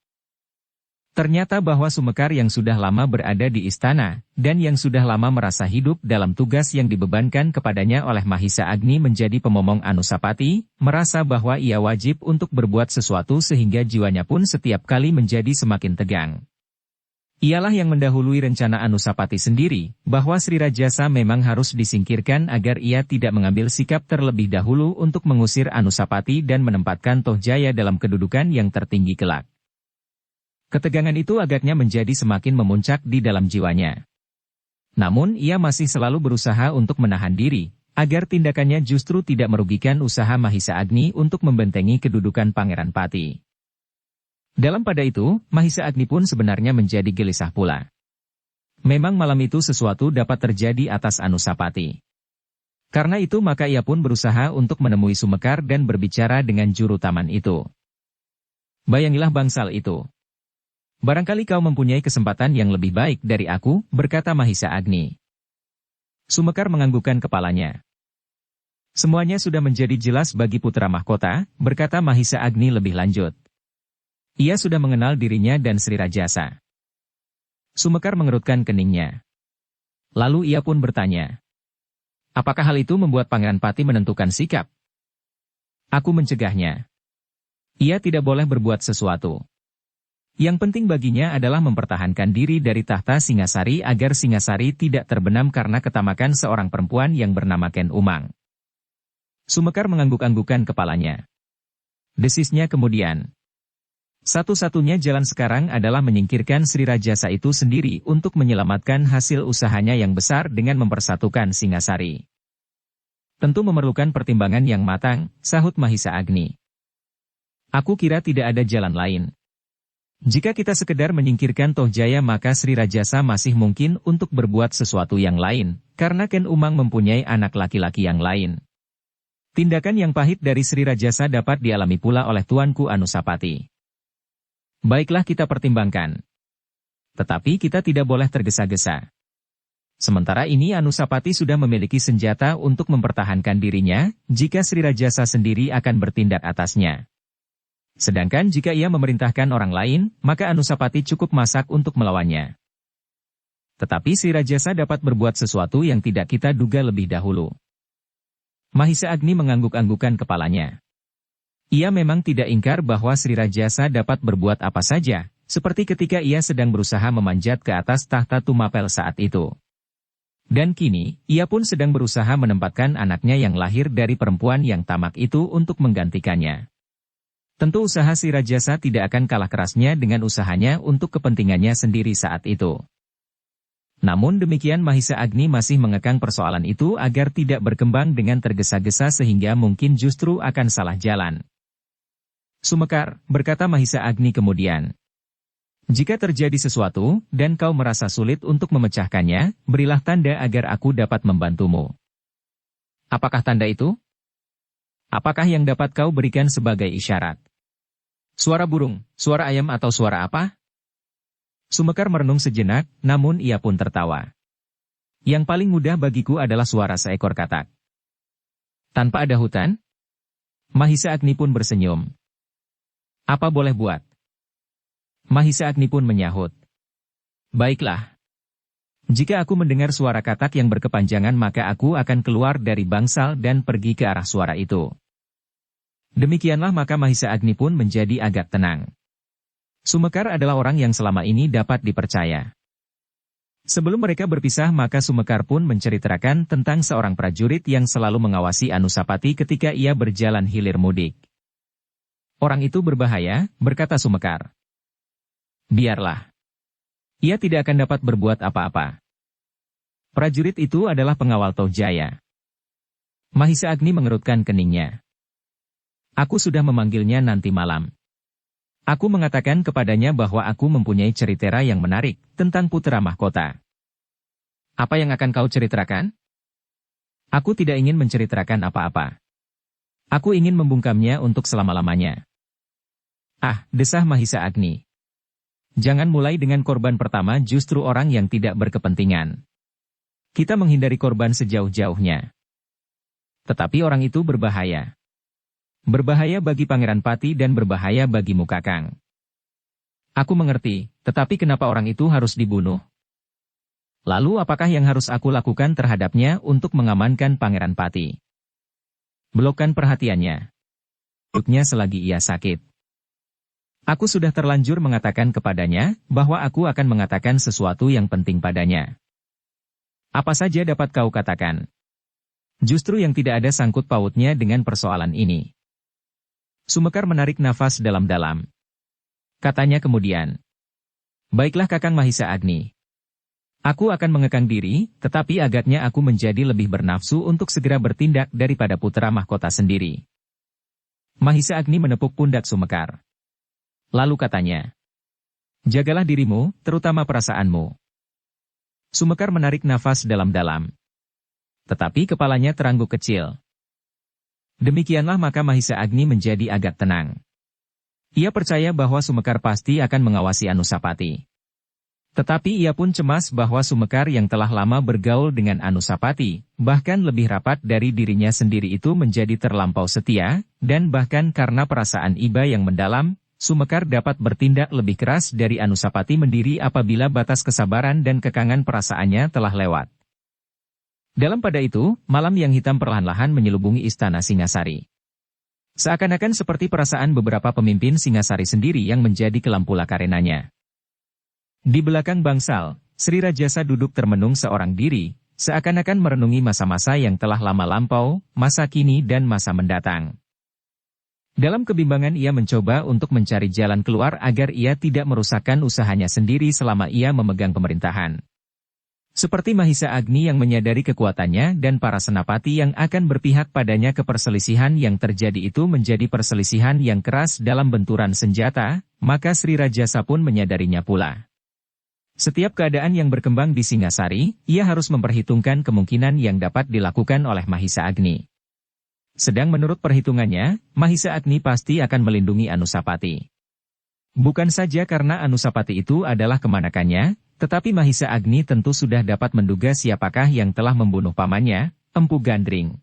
Ternyata bahwa Sumekar yang sudah lama berada di istana, dan yang sudah lama merasa hidup dalam tugas yang dibebankan kepadanya oleh Mahisa Agni menjadi pemomong Anusapati, merasa bahwa ia wajib untuk berbuat sesuatu sehingga jiwanya pun setiap kali menjadi semakin tegang. Ialah yang mendahului rencana Anusapati sendiri, bahwa Sri Rajasa memang harus disingkirkan agar ia tidak mengambil sikap terlebih dahulu untuk mengusir Anusapati dan menempatkan Tohjaya dalam kedudukan yang tertinggi kelak. Ketegangan itu agaknya menjadi semakin memuncak di dalam jiwanya. Namun ia masih selalu berusaha untuk menahan diri, agar tindakannya justru tidak merugikan usaha Mahisa Agni untuk membentengi kedudukan Pangeran Pati. Dalam pada itu, Mahisa Agni pun sebenarnya menjadi gelisah pula. Memang malam itu sesuatu dapat terjadi atas Anusapati. Karena itu maka ia pun berusaha untuk menemui Sumekar dan berbicara dengan juru taman itu. Bayangilah bangsal itu. Barangkali kau mempunyai kesempatan yang lebih baik dari aku, berkata Mahisa Agni. Sumekar menganggukkan kepalanya. Semuanya sudah menjadi jelas bagi putra mahkota, berkata Mahisa Agni lebih lanjut. Ia sudah mengenal dirinya dan Sri Rajasa. Sumekar mengerutkan keningnya. Lalu ia pun bertanya. Apakah hal itu membuat Pangeran Pati menentukan sikap? Aku mencegahnya. Ia tidak boleh berbuat sesuatu. Yang penting baginya adalah mempertahankan diri dari tahta Singasari agar Singasari tidak terbenam karena ketamakan seorang perempuan yang bernama Ken Umang. Sumekar mengangguk-anggukkan kepalanya. Desisnya kemudian. Satu-satunya jalan sekarang adalah menyingkirkan Sri Rajasa itu sendiri untuk menyelamatkan hasil usahanya yang besar dengan mempersatukan Singasari. Tentu memerlukan pertimbangan yang matang, sahut Mahisa Agni. Aku kira tidak ada jalan lain. Jika kita sekedar menyingkirkan Tohjaya maka Sri Rajasa masih mungkin untuk berbuat sesuatu yang lain, karena Ken Umang mempunyai anak laki-laki yang lain. Tindakan yang pahit dari Sri Rajasa dapat dialami pula oleh Tuanku Anusapati. Baiklah kita pertimbangkan. Tetapi kita tidak boleh tergesa-gesa. Sementara ini Anusapati sudah memiliki senjata untuk mempertahankan dirinya, jika Sri Rajasa sendiri akan bertindak atasnya. Sedangkan jika ia memerintahkan orang lain, maka Anusapati cukup masak untuk melawannya. Tetapi Sri Rajasa dapat berbuat sesuatu yang tidak kita duga lebih dahulu. Mahisa Agni mengangguk-anggukkan kepalanya. Ia memang tidak ingkar bahwa Sri Rajasa dapat berbuat apa saja, seperti ketika ia sedang berusaha memanjat ke atas tahta Tumapel saat itu. Dan kini, ia pun sedang berusaha menempatkan anaknya yang lahir dari perempuan yang tamak itu untuk menggantikannya. Tentu usaha Sri Rajasa tidak akan kalah kerasnya dengan usahanya untuk kepentingannya sendiri saat itu. Namun demikian Mahisa Agni masih mengekang persoalan itu agar tidak berkembang dengan tergesa-gesa sehingga mungkin justru akan salah jalan. Sumekar, berkata Mahisa Agni kemudian. Jika terjadi sesuatu, dan kau merasa sulit untuk memecahkannya, berilah tanda agar aku dapat membantumu. Apakah tanda itu? Apakah yang dapat kau berikan sebagai isyarat? Suara burung, suara ayam atau suara apa? Sumekar merenung sejenak, namun ia pun tertawa. Yang paling mudah bagiku adalah suara seekor katak. Tanpa ada hutan? Mahisa Agni pun bersenyum. Apa boleh buat? Mahisa Agni pun menyahut. Baiklah. Jika aku mendengar suara katak yang berkepanjangan maka aku akan keluar dari bangsal dan pergi ke arah suara itu. Demikianlah maka Mahisa Agni pun menjadi agak tenang. Sumekar adalah orang yang selama ini dapat dipercaya. Sebelum mereka berpisah maka Sumekar pun menceritakan tentang seorang prajurit yang selalu mengawasi Anusapati ketika ia berjalan hilir mudik. Orang itu berbahaya, berkata Sumekar. Biarlah. Ia tidak akan dapat berbuat apa-apa. Prajurit itu adalah pengawal Tohjaya. Mahisa Agni mengerutkan keningnya. Aku sudah memanggilnya nanti malam. Aku mengatakan kepadanya bahwa aku mempunyai cerita yang menarik tentang putra mahkota. Apa yang akan kau ceritakan? Aku tidak ingin menceritakan apa-apa. Aku ingin membungkamnya untuk selama-lamanya. Ah, desah Mahisa Agni. Jangan mulai dengan korban pertama justru orang yang tidak berkepentingan. Kita menghindari korban sejauh-jauhnya. Tetapi orang itu berbahaya. Berbahaya bagi Pangeran Pati dan berbahaya bagimu Kakang. Aku mengerti, tetapi kenapa orang itu harus dibunuh? Lalu apakah yang harus aku lakukan terhadapnya untuk mengamankan Pangeran Pati? Belokkan perhatiannya. Duduknya selagi ia sakit. Aku sudah terlanjur mengatakan kepadanya, bahwa aku akan mengatakan sesuatu yang penting padanya. Apa saja dapat kau katakan? Justru yang tidak ada sangkut pautnya dengan persoalan ini. Sumekar menarik nafas dalam-dalam. Katanya kemudian, Baiklah Kakang Mahisa Agni. Aku akan mengekang diri, tetapi agaknya aku menjadi lebih bernafsu untuk segera bertindak daripada putra mahkota sendiri. Mahisa Agni menepuk pundak Sumekar. Lalu katanya, jagalah dirimu, terutama perasaanmu. Sumekar menarik nafas dalam-dalam. Tetapi kepalanya terangguk kecil. Demikianlah maka Mahisa Agni menjadi agak tenang. Ia percaya bahwa Sumekar pasti akan mengawasi Anusapati. Tetapi ia pun cemas bahwa Sumekar yang telah lama bergaul dengan Anusapati, bahkan lebih rapat dari dirinya sendiri itu menjadi terlampau setia, dan bahkan karena perasaan iba yang mendalam, Sumekar dapat bertindak lebih keras dari Anusapati mendiri apabila batas kesabaran dan kekangan perasaannya telah lewat. Dalam pada itu, malam yang hitam perlahan-lahan menyelubungi istana Singasari. Seakan-akan seperti perasaan beberapa pemimpin Singasari sendiri yang menjadi kelampula karenanya. Di belakang bangsal, Sri Rajasa duduk termenung seorang diri, seakan-akan merenungi masa-masa yang telah lama lampau, masa kini dan masa mendatang. Dalam kebimbangan ia mencoba untuk mencari jalan keluar agar ia tidak merusakkan usahanya sendiri selama ia memegang pemerintahan. Seperti Mahisa Agni yang menyadari kekuatannya dan para senapati yang akan berpihak padanya, keperselisihan yang terjadi itu menjadi perselisihan yang keras dalam benturan senjata, maka Sri Rajasa pun menyadarinya pula. Setiap keadaan yang berkembang di Singasari, ia harus memperhitungkan kemungkinan yang dapat dilakukan oleh Mahisa Agni. Sedang menurut perhitungannya, Mahisa Agni pasti akan melindungi Anusapati. Bukan saja karena Anusapati itu adalah kemanakannya, tetapi Mahisa Agni tentu sudah dapat menduga siapakah yang telah membunuh pamannya, Empu Gandring.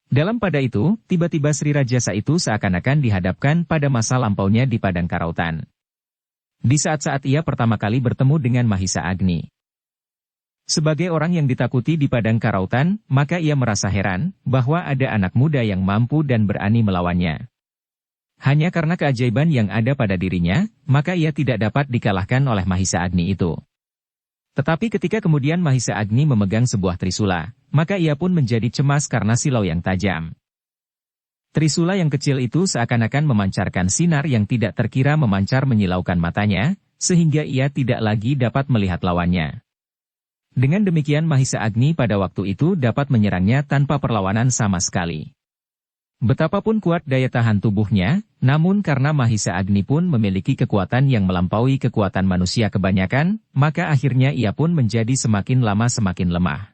Dalam pada itu, tiba-tiba Sri Rajasa itu seakan-akan dihadapkan pada masa lampaunya di Padang Karautan. Di saat-saat ia pertama kali bertemu dengan Mahisa Agni. Sebagai orang yang ditakuti di Padang Karautan, maka ia merasa heran bahwa ada anak muda yang mampu dan berani melawannya. Hanya karena keajaiban yang ada pada dirinya, maka ia tidak dapat dikalahkan oleh Mahisa Agni itu. Tetapi ketika kemudian Mahisa Agni memegang sebuah trisula, maka ia pun menjadi cemas karena silau yang tajam. Trisula yang kecil itu seakan-akan memancarkan sinar yang tidak terkira memancar menyilaukan matanya, sehingga ia tidak lagi dapat melihat lawannya. Dengan demikian Mahisa Agni pada waktu itu dapat menyerangnya tanpa perlawanan sama sekali. Betapapun kuat daya tahan tubuhnya, namun karena Mahisa Agni pun memiliki kekuatan yang melampaui kekuatan manusia kebanyakan, maka akhirnya ia pun menjadi semakin lama semakin lemah.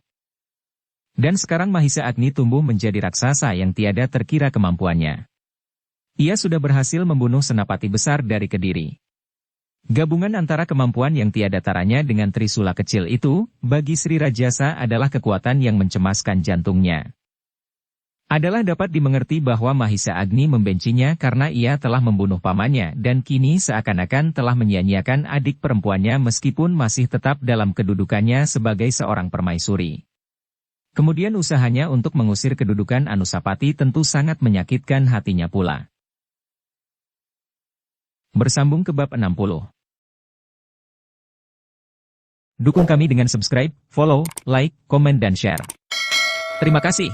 Dan sekarang Mahisa Agni tumbuh menjadi raksasa yang tiada terkira kemampuannya. Ia sudah berhasil membunuh senapati besar dari Kediri. Gabungan antara kemampuan yang tiada taranya dengan trisula kecil itu, bagi Sri Rajasa adalah kekuatan yang mencemaskan jantungnya. Adalah dapat dimengerti bahwa Mahisa Agni membencinya karena ia telah membunuh pamannya dan kini seakan-akan telah menyia-nyiakan adik perempuannya meskipun masih tetap dalam kedudukannya sebagai seorang permaisuri. Kemudian usahanya untuk mengusir kedudukan Anusapati tentu sangat menyakitkan hatinya pula. Bersambung ke bab 60. Dukung kami dengan subscribe, follow, like, komen dan share. Terima kasih.